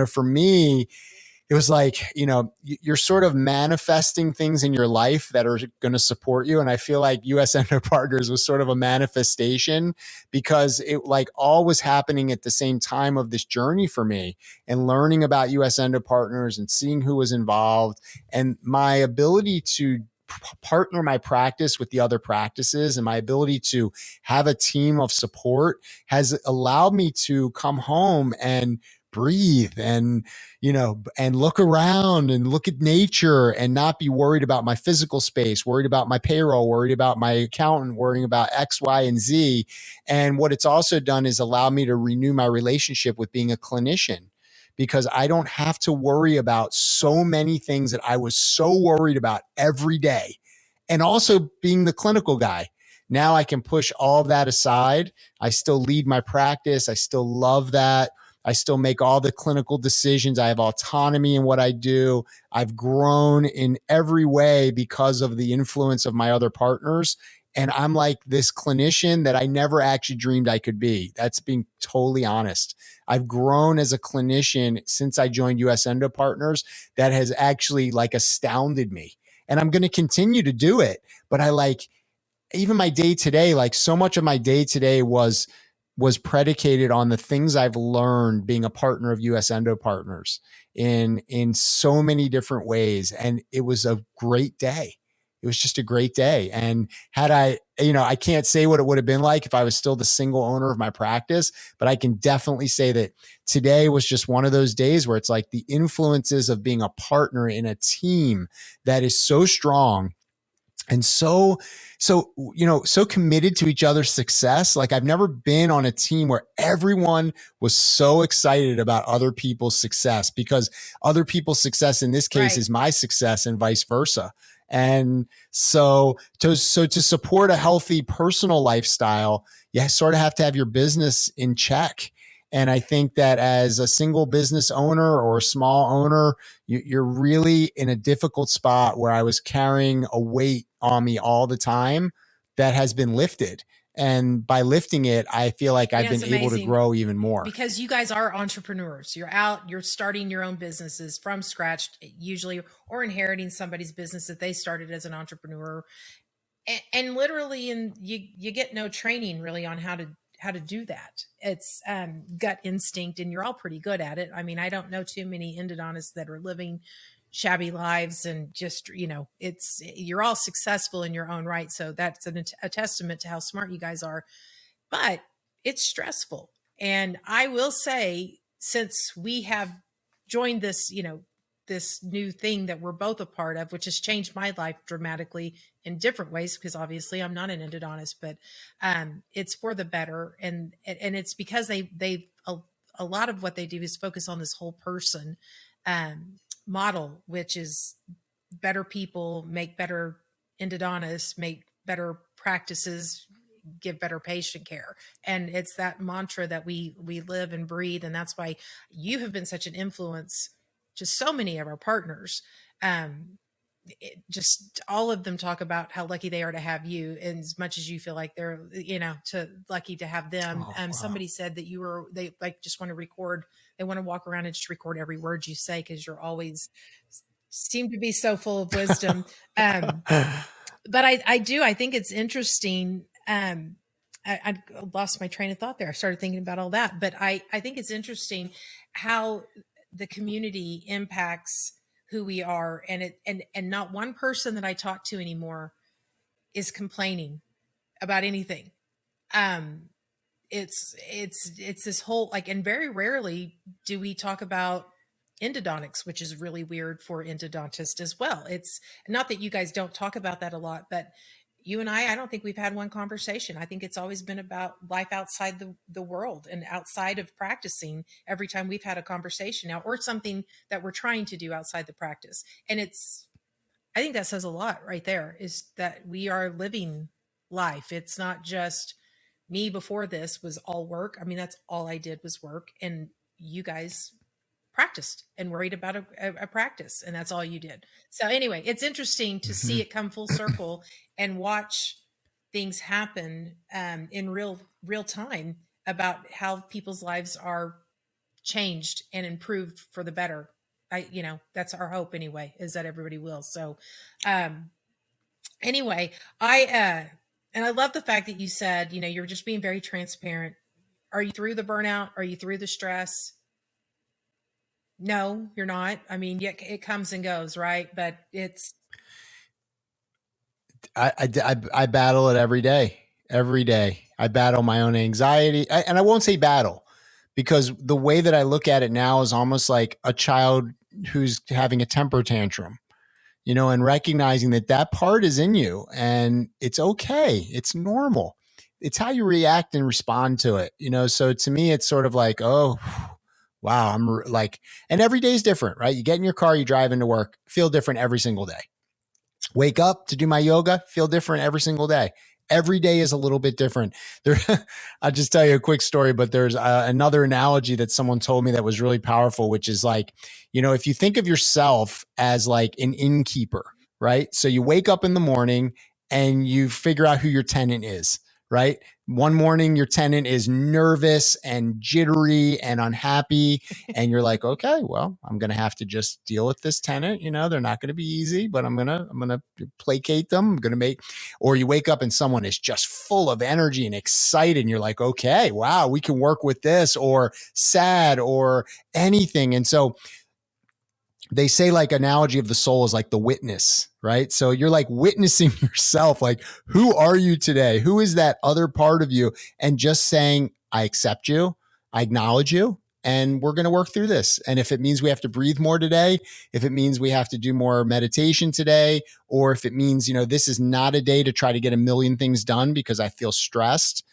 for me, it was like, you're sort of manifesting things in your life that are going to support you. And I feel like US Endo Partners was sort of a manifestation, because it like all was happening at the same time of this journey for me, and learning about US Endo Partners and seeing who was involved, and my ability to partner my practice with the other practices, and my ability to have a team of support has allowed me to come home and breathe, and look around and look at nature, and not be worried about my physical space, worried about my payroll, worried about my accountant, worrying about X, Y, and Z. And what it's also done is allow me to renew my relationship with being a clinician, because I don't have to worry about so many things that I was so worried about every day. And also being the clinical guy. Now I can push all of that aside. I still lead my practice. I still love that. I still make all the clinical decisions. I have autonomy in what I do. I've grown in every way because of the influence of my other partners. And I'm like this clinician that I never actually dreamed I could be. That's being totally honest. I've grown as a clinician since I joined US Endo Partners. That has actually like astounded me. And I'm going to continue to do it. But I like, even my day today, like so much of my day today was predicated on the things I've learned being a partner of US Endo Partners in so many different ways. And it was a great day. It was just a great day. And had I can't say what it would have been like if I was still the single owner of my practice, but I can definitely say that today was just one of those days where it's like the influences of being a partner in a team that is so strong and so committed to each other's success. Like, I've never been on a team where everyone was so excited about other people's success, because other people's success in this case Right. is my success, and vice versa. And so to support a healthy personal lifestyle, you sort of have to have your business in check. And I think that as a single business owner or a small owner, you're really in a difficult spot where I was carrying a weight on me all the time that has been lifted. And by lifting it, I feel like I've It's been able to amazing grow even more. because you guys are entrepreneurs. You're out, you're starting your own businesses from scratch, usually, or inheriting somebody's business that they started as an entrepreneur. And literally, and you get no training really on how to do that. It's gut instinct, and you're all pretty good at it. I mean, I don't know too many endodontists that are living shabby lives, and just it's you're all successful in your own right. So that's a testament to how smart you guys are. But it's stressful, and I will say, since we have joined this, this new thing that we're both a part of, which has changed my life dramatically in different ways, because obviously I'm not an endodontist, but it's for the better. And it's because a lot of what they do is focus on this whole person um, model, which is better people make better endodontists, make better practices, give better patient care. And it's that mantra that we live and breathe. And that's why you have been such an influence to so many of our partners. Just all of them talk about how lucky they are to have you, and as much as you feel like they're to lucky to have them. Oh, wow. Somebody said that they like just want to record, they want to walk around and just record every word you say, because you're always seem to be so full of wisdom. But I think it's interesting. I lost my train of thought there. I started thinking about all that, but I think it's interesting how the community impacts who we are, and not one person that I talk to anymore is complaining about anything. Um, it's this whole like, and very rarely do we talk about endodontics, which is really weird for endodontists as well. It's not that you guys don't talk about that a lot, but you and I don't think we've had one conversation. I think it's always been about life outside the world and outside of practicing every time we've had a conversation now, or something that we're trying to do outside the practice. And I think that says a lot right there, is that we are living life. It's not just me before this was all work. I mean, that's all I did was work. And you guys practiced and worried about a practice, and that's all you did. So anyway, it's interesting to see it come full circle and watch things happen in real time about how people's lives are changed and improved for the better. That's our hope anyway, is that everybody will. So um anyway, I love the fact that you said, you're just being very transparent. Are you through the burnout? Are you through the stress? No, you're not. I mean, yeah, it comes and goes, right? But it's I battle it every day. Every day, I battle my own anxiety, and I won't say battle, because the way that I look at it now is almost like a child who's having a temper tantrum, and recognizing that that part is in you, and it's okay. It's normal. It's how you react and respond to it, So to me, it's sort of like, oh, wow, like, and every day is different, right? You get in your car, you drive into work, feel different every single day. Wake up to do my yoga, feel different every single day. Every day is a little bit different. There, I'll just tell you a quick story, but there's another analogy that someone told me that was really powerful, which is like, if you think of yourself as like an innkeeper, right? So you wake up in the morning and you figure out who your tenant is, right? One morning, your tenant is nervous and jittery and unhappy. And you're like, okay, well, I'm going to have to just deal with this tenant. They're not going to be easy, but I'm going to placate them. I'm going to or you wake up and someone is just full of energy and excited. And you're like, okay, wow, we can work with this, or sad or anything. And so they say, like, analogy of the soul is like the witness, right? So you're like witnessing yourself, like, who are you today? Who is that other part of you? And just saying, I accept you, I acknowledge you, and we're going to work through this. And if it means we have to breathe more today, if it means we have to do more meditation today, or if it means, this is not a day to try to get a million things done because I feel stressed,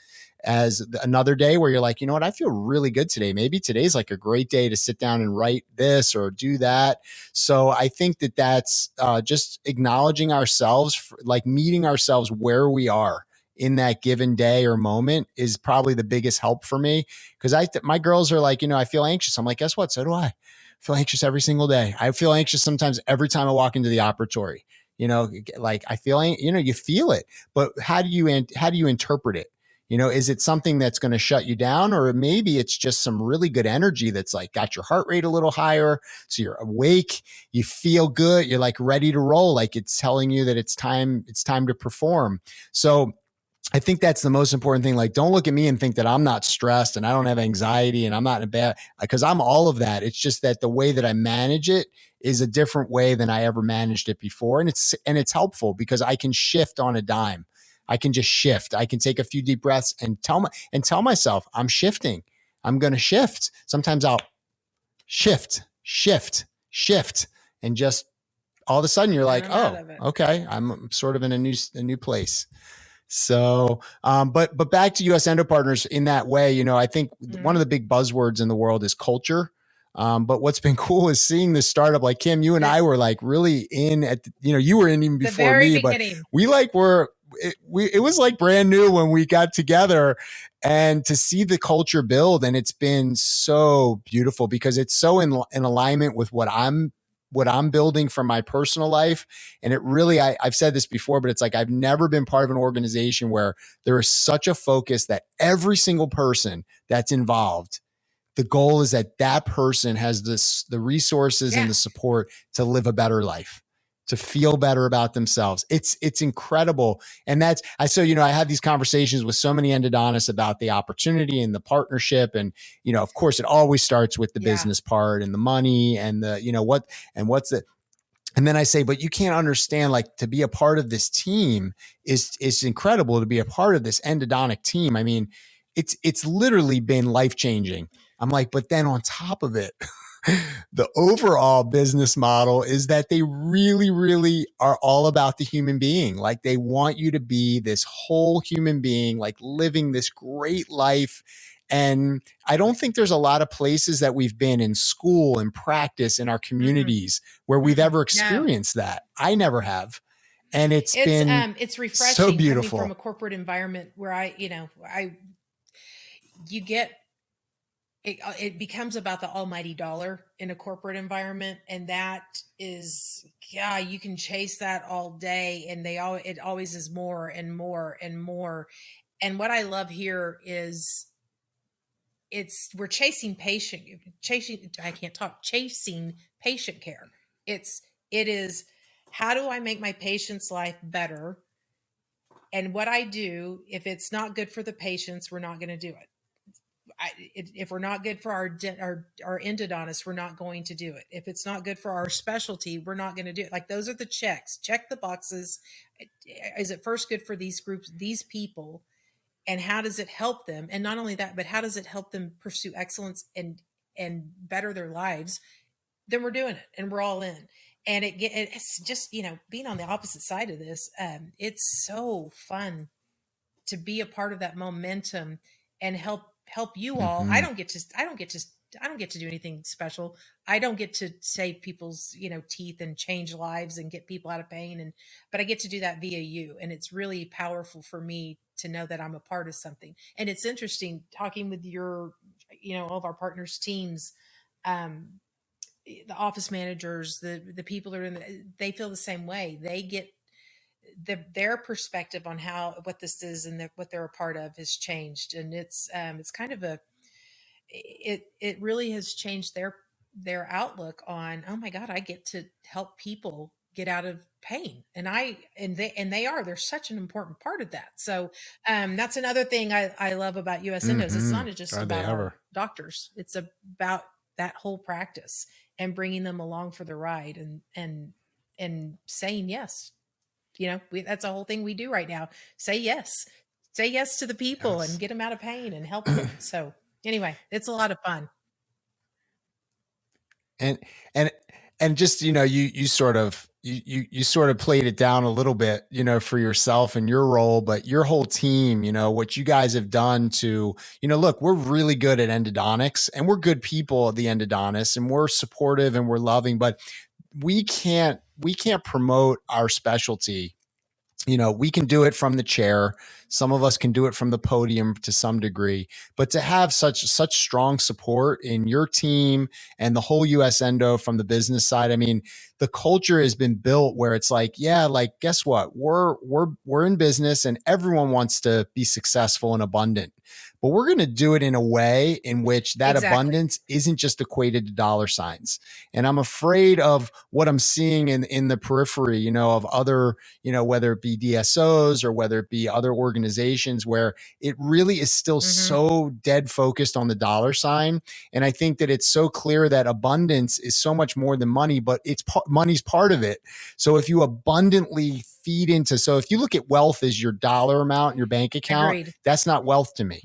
as another day where you're like, what, I feel really good today. Maybe today's like a great day to sit down and write this or do that. So I think that that's just acknowledging ourselves, like meeting ourselves where we are in that given day or moment is probably the biggest help for me. Because my girls are like, I feel anxious. I'm like, guess what? So do I. Feel anxious every single day. I feel anxious sometimes every time I walk into the operatory. Like I feel, you feel it, but how do you interpret it? Is it something that's going to shut you down, or maybe it's just some really good energy that's like got your heart rate a little higher, so you're awake, you feel good, you're like ready to roll, like it's telling you that it's time to perform. So I think that's the most important thing. Like, don't look at me and think that I'm not stressed and I don't have anxiety and I'm not in a bad, because I'm all of that. It's just that the way that I manage it is a different way than I ever managed it before. And it's helpful because I can shift on a dime. I can just shift. I can take a few deep breaths and tell myself I'm shifting. I'm going to shift. Sometimes I'll shift, and just all of a sudden you're like, oh, okay, I'm sort of in a new place. So, but back to US Endo Partners in that way, I think one of the big buzzwords in the world is culture. But what's been cool is seeing this startup, like Kim, you and I were like really in at, you were in even before me, beginning. But we like it was like brand new when we got together, and to see the culture build. And it's been so beautiful because it's so in alignment with what I'm building for my personal life. And it really, I've said this before, but it's like, I've never been part of an organization where there is such a focus that every single person that's involved, the goal is that that person has the resources and the support to live a better life, to feel better about themselves. It's incredible. And I had these conversations with so many endodontists about the opportunity and the partnership. And, of course it always starts with the business part and the money and and then I say, but you can't understand, like, to be a part of this team is incredible. To be a part of this endodontic team, I mean, it's literally been life-changing. I'm like, but then on top of it, the overall business model is that they really, really are all about the human being. Like they want you to be this whole human being, like living this great life. And I don't think there's a lot of places that we've been in school and practice in our Mm-mm, communities where we've mm-mm. ever No, experienced that. I never have. And it's been it's so refreshing coming from a beautiful. corporate environment where I you get it becomes about the almighty dollar in a corporate environment, and that is, yeah, you can chase that all day, and it always is more and more and more. And what I love here is we're chasing I can't talk chasing patient care. It is, how do I make my patient's life better? And what I do, if it's not good for the patients, we're not going to do it. If we're not good for our endodontists, we're not going to do it. If it's not good for our specialty, we're not going to do it. Like, those are the checks. Check the boxes. Is it first good for these groups, these people, and how does it help them? And not only that, but how does it help them pursue excellence and better their lives? Then we're doing it, and we're all in. And it's just, being on the opposite side of this. It's so fun to be a part of that momentum and help you all. Mm-hmm. I don't get to do anything special. I don't get to save people's, teeth and change lives and get people out of pain, but I get to do that via you, and it's really powerful for me to know that I'm a part of something. And it's interesting talking with all of our partners teams, um the office managers, the people that are they feel the same way. They get their perspective on what this is and what they're a part of has changed, and it's kind of it really has changed their outlook on, oh my god, I get to help people get out of pain, they're such an important part of that. So that's another thing I love about US Endos. It's Mm-hmm. not just Are they about our ever? doctors, it's about that whole practice and bringing them along for the ride, and saying yes. That's a whole thing we do right now. Say yes. Say yes to the people and Yes. get them out of pain and help them. So anyway, it's a lot of fun. and and and just you sort of you sort of played it down a little bit for yourself and your role, but your whole team, what you guys have done to look, we're really good at endodontics and we're good people at the endodontists and we're supportive and we're loving, but we can't promote our specialty. We can do it from the chair. Some of us can do it from the podium to some degree, but to have such strong support in your team and the whole US Endo from the business side, I mean, the culture has been built where it's like, yeah, like guess what? We're in business and everyone wants to be successful and abundant. But we're going to do it in a way in which that Exactly. abundance isn't just equated to dollar signs. And I'm afraid of what I'm seeing in the periphery, of other whether it be DSOs or whether it be other organizations where it really is still Hmm. so dead focused on the dollar sign. And I think that it's so clear that abundance is so much more than money, but money's part of it. So if you abundantly feed into, so if you look at wealth as your dollar amount in your bank account, Agreed. that's not wealth to me.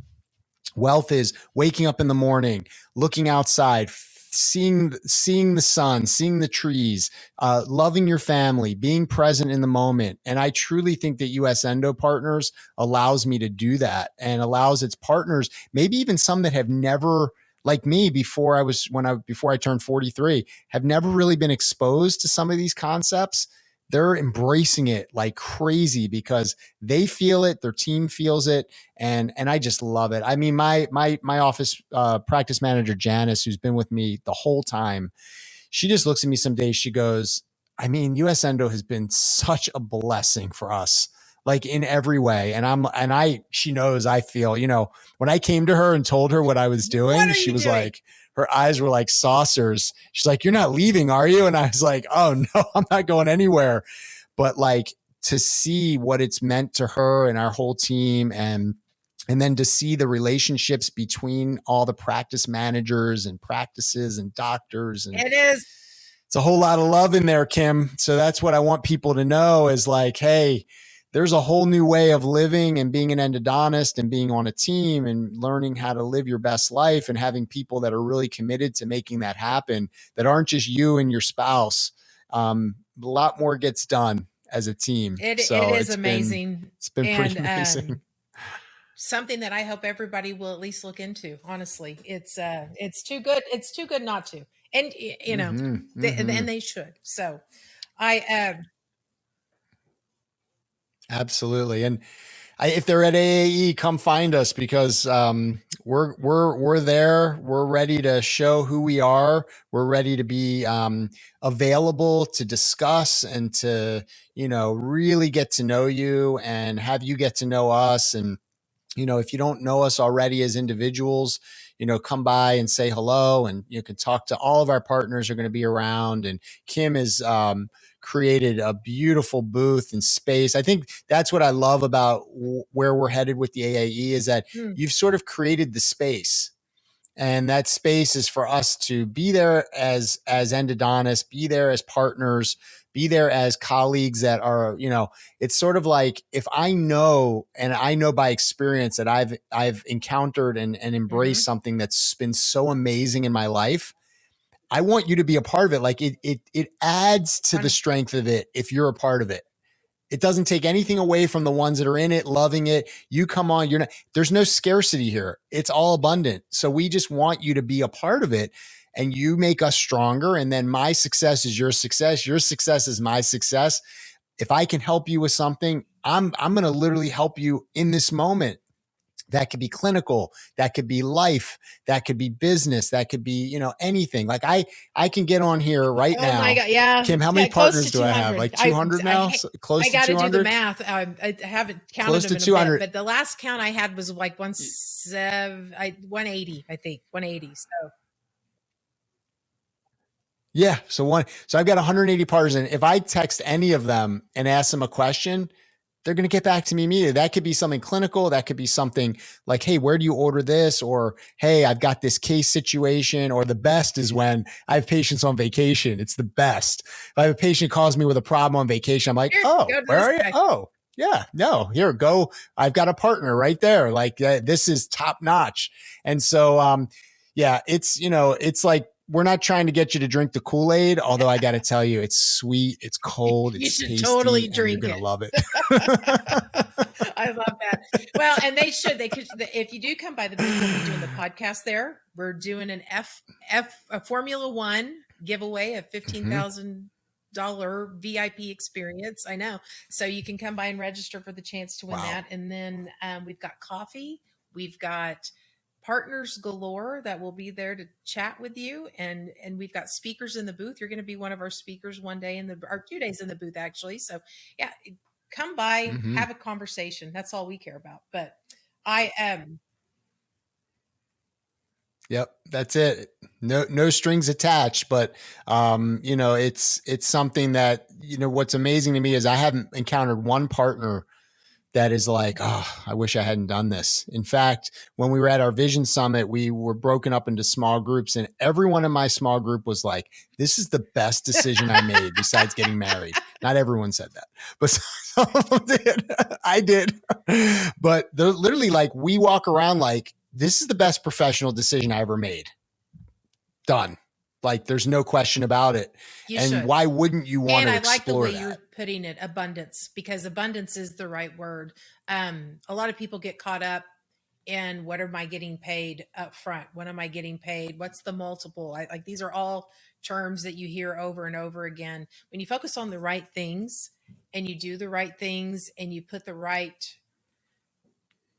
Wealth is waking up in the morning, looking outside, seeing the sun, seeing the trees, loving your family, being present in the moment. And I truly think that US Endo Partners allows me to do that and allows its partners, maybe even some that have never, like me before I turned 43, have never really been exposed to some of these concepts. They're embracing it like crazy because they feel it, their team feels it, and I just love it. I mean, my office practice manager Janice, who's been with me the whole time, she just looks at me some days. She goes, I mean, US Endo has been such a blessing for us, like in every way. She knows I feel, when I came to her and told her what I was What doing, are she you was doing? like, her eyes were like saucers. She's like, you're not leaving, are you? And I was like, oh no, I'm not going anywhere. But like to see what it's meant to her and our whole team, and then to see the relationships between all the practice managers and practices and doctors, and It is. it's a whole lot of love in there, Kim. So that's what I want people to know is like, hey, there's a whole new way of living and being an endodontist and being on a team and learning how to live your best life and having people that are really committed to making that happen, that aren't just you and your spouse. A lot more gets done as a team. It So is amazing. it's been pretty And amazing. something that I hope everybody will at least look into. Honestly, it's too good. It's too good not to. And you know, and they should. So I Absolutely. And if they're at AAE, come find us, because we're there. We're ready to show who we are. We're ready to be available to discuss and to, really get to know you and have you get to know us. And if you don't know us already as individuals, come by and say hello, and you can talk to all of our partners are going to be around. And Kim has created a beautiful booth and space. I think that's what I love about where we're headed with the AAE, is that you've sort of created the space. And that space is for us to be there as endodontists, be there as partners, be there as colleagues that are, it's sort of like, if I know, and I know by experience that I've encountered and embraced something that's been so amazing in my life, I want you to be a part of it. Like it adds to the strength of it if you're a part of it. It doesn't take anything away from the ones that are in it, loving it. You come on, there's no scarcity here. It's all abundant. So we just want you to be a part of it, and you make us stronger. And then my success is your success. Your success is my success. If I can help you with something, I'm going to literally help you in this moment. That could be clinical, that could be life, that could be business, that could be, anything. Like I can get on here right now. Oh my God. Yeah. Kim, how many partners do I have? Like 200 now? Close I to got to 200? do the math. I haven't counted Close them to in 200. a bit, but the last count I had was like 180, I think 180. So yeah. So I've got 180 partners. And if I text any of them and ask them a question, they're going to get back to me immediately. That could be something clinical. That could be something like, hey, where do you order this? Or, hey, I've got this case situation. Or the best is when I have patients on vacation. It's the best. If I have a patient calls me with a problem on vacation, I'm like, oh, where are you? Oh, yeah, no, here, go. I've got a partner right there. Like this is top notch. And so, yeah, it's like, we're not trying to get you to drink the Kool-Aid, although I got to tell you, it's sweet, it's cold, you it's should tasty, totally and drink you're going to love it. I love that. Well, and they should. They could. If you do come by the booth, we'll be doing the podcast there. We're doing an a Formula One giveaway of $15,000 VIP experience. I know. So you can come by and register for the chance to win that. And then we've got coffee. We've got partners galore that will be there to chat with you, and we've got speakers in the booth. You're going to be one of our speakers one day or 2 days in the booth, actually. So yeah, come by, have a conversation. That's all we care about. But I am. Yep, that's it. No strings attached. But it's something that, what's amazing to me is I haven't encountered one partner that is like, oh, I wish I hadn't done this. In fact, when we were at our vision summit, we were broken up into small groups, and everyone in my small group was like, this is the best decision I made besides getting married. Not everyone said that, but some of them did. I did. But they're literally like, we walk around like, this is the best professional decision I ever made. Done. Like there's no question about it. Why wouldn't you want to explore that? And I like the way you're putting it, abundance, because abundance is the right word. A lot of people get caught up in, what am I getting paid up front? When am I getting paid? What's the multiple? Like these are all terms that you hear over and over again. When you focus on the right things and you do the right things and you put the right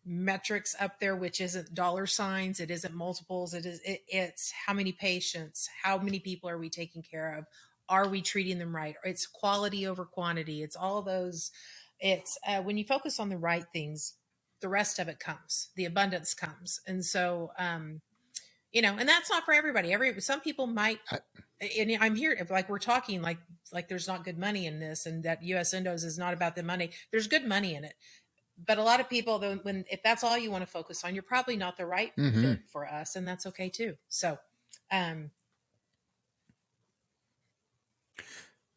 metrics up there, which isn't dollar signs, it isn't multiples, it's how many patients, how many people are we taking care of, are we treating them right, it's quality over quantity, it's all those. It's when you focus on the right things, the rest of it comes, the abundance comes. And so and that's not for everybody. Some people might, and I'm here, like we're talking like there's not good money in this, and that US Endos is not about the money. There's good money in it. But a lot of people, if that's all you want to focus on, you're probably not the right fit for us, and that's okay too. So,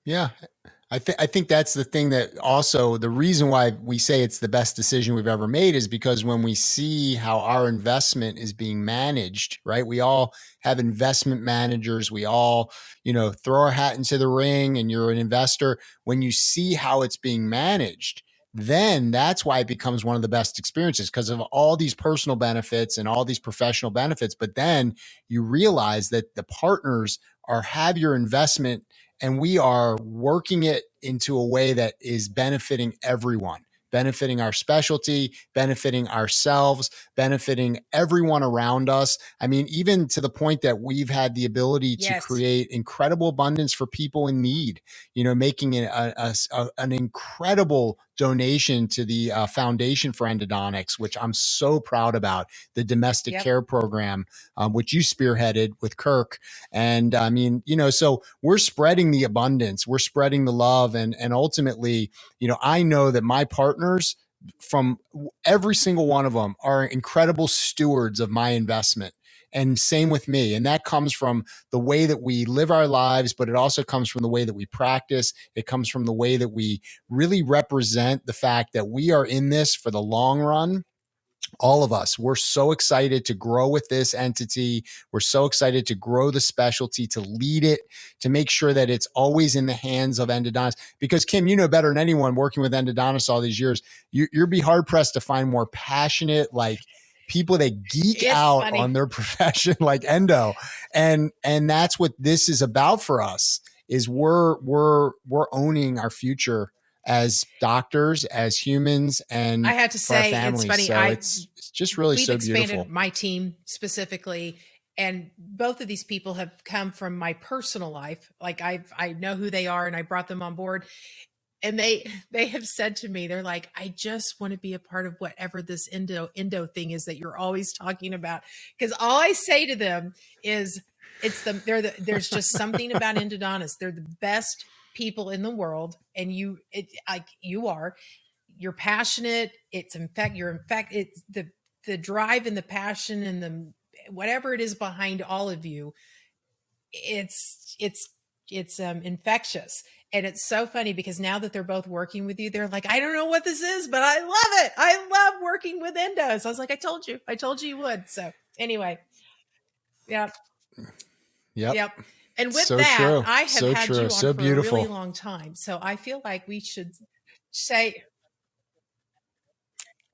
yeah, I think that's the thing that also the reason why we say it's the best decision we've ever made is because when we see how our investment is being managed, right? We all have investment managers. We all, throw our hat into the ring and you're an investor. When you see how it's being managed, then that's why it becomes one of the best experiences because of all these personal benefits and all these professional benefits. But then you realize that the partners have your investment and we are working it into a way that is benefiting everyone, benefiting our specialty, benefiting ourselves, benefiting everyone around us. I mean, even to the point that we've had the ability to Yes. create incredible abundance for people in need, making it an incredible donation to the Foundation for Endodontics, which I'm so proud about, the domestic Yep. care program, which you spearheaded with Kirk. And I mean, so we're spreading the abundance, we're spreading the love. And ultimately, I know that my partners, from every single one of them, are incredible stewards of my investment. And same with me. And that comes from the way that we live our lives, but it also comes from the way that we practice. It comes from the way that we really represent the fact that we are in this for the long run. All of us, we're so excited to grow with this entity. We're so excited to grow the specialty, to lead it, to make sure that it's always in the hands of endodontists. Because Kim, you know better than anyone working with endodontists all these years, you'll be hard pressed to find more passionate, like people that geek It's out on funny. their profession like Endo. And that's what this is about for us, is we're owning our future as doctors, as humans, I and have to for our say, it's families. funny. So it's just really We've so expanded beautiful. my team specifically, and both of these people have come from my personal life. Like I know who they are, and I brought them on board. And they have said to me, they're like, I just want to be a part of whatever this endo thing is that you're always talking about. Because all I say to them is, there's just something about endodontists. They're the best people in the world, and you are, you're passionate. It's the drive and the passion and the whatever it is behind all of you. It's infectious. And it's so funny because now that they're both working with you, they're like, I don't know what this is, but I love it. I love working with endos. I was like, I told you you would. So anyway, yeah, Yep. yep. And with So that, true. I have So had true. you on So for a really beautiful. long time. So I feel like we should say,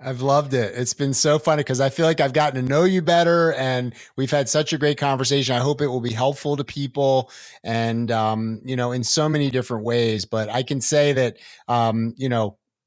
I've loved it. It's been so funny because I feel like I've gotten to know you better and we've had such a great conversation. I hope it will be helpful to people and, in so many different ways. But I can say that,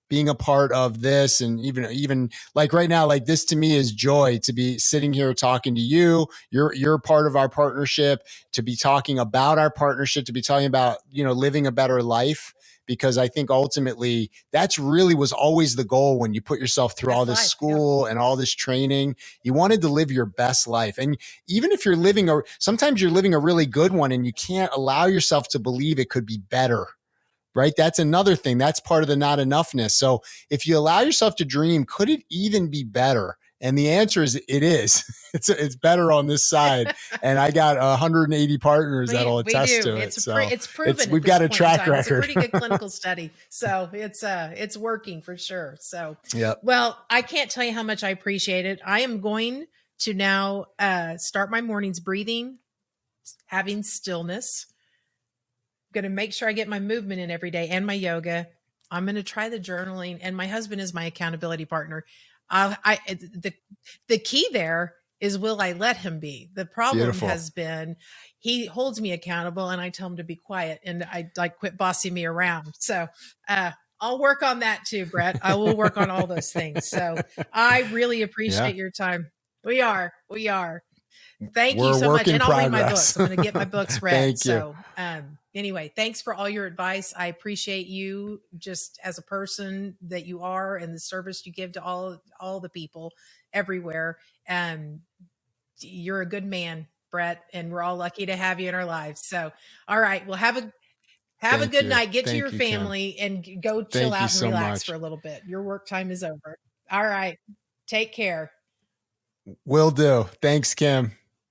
being a part of this and even like right now, like this to me is joy to be sitting here talking to you. You're part of our partnership, to be talking about our partnership, to be talking about, living a better life, because I think ultimately that's really was always the goal when you put yourself through all best this life. Yep. school and all this training. You wanted to live your best life. And even if you're sometimes you're living a really good one and you can't allow yourself to believe it could be better, right? That's another thing. That's part of the not enoughness. So if you allow yourself to dream, could it even be better? And the answer is it is. It's better on this side, and I got 180 partners that'll We attest do. to it. So It's proven at we've this got a point in track time. It's a record. pretty good clinical study. So it's working for sure. So Yep. well, I can't tell you how much I appreciate it. I am going to now start my mornings breathing, having stillness. I'm going to make sure I get my movement in every day and my yoga. I'm going to try the journaling, and my husband is my accountability partner. The key there is, will I let him be? The problem Beautiful. has been he holds me accountable, and I tell him to be quiet, and I like quit bossing me around. So I'll work on that too, Brett. I will work on all those things. So I really Yeah. appreciate your time. We are. Thank you We're a so work much. in And I'll read my progress. books. I'm going to get my books read. Thank you. So, anyway, thanks for all your advice. I appreciate you just as a person that you are, and the service you give to all the people everywhere. Um, you're a good man, Brett, and we're all lucky to have you in our lives. So, all right, well, have a Thank good you. night. Get to your Thank you, Kim. family and go chill Thank you out and so relax for much. a little bit. Your work time is over. All right. Take care. Will do. Thanks, Kim.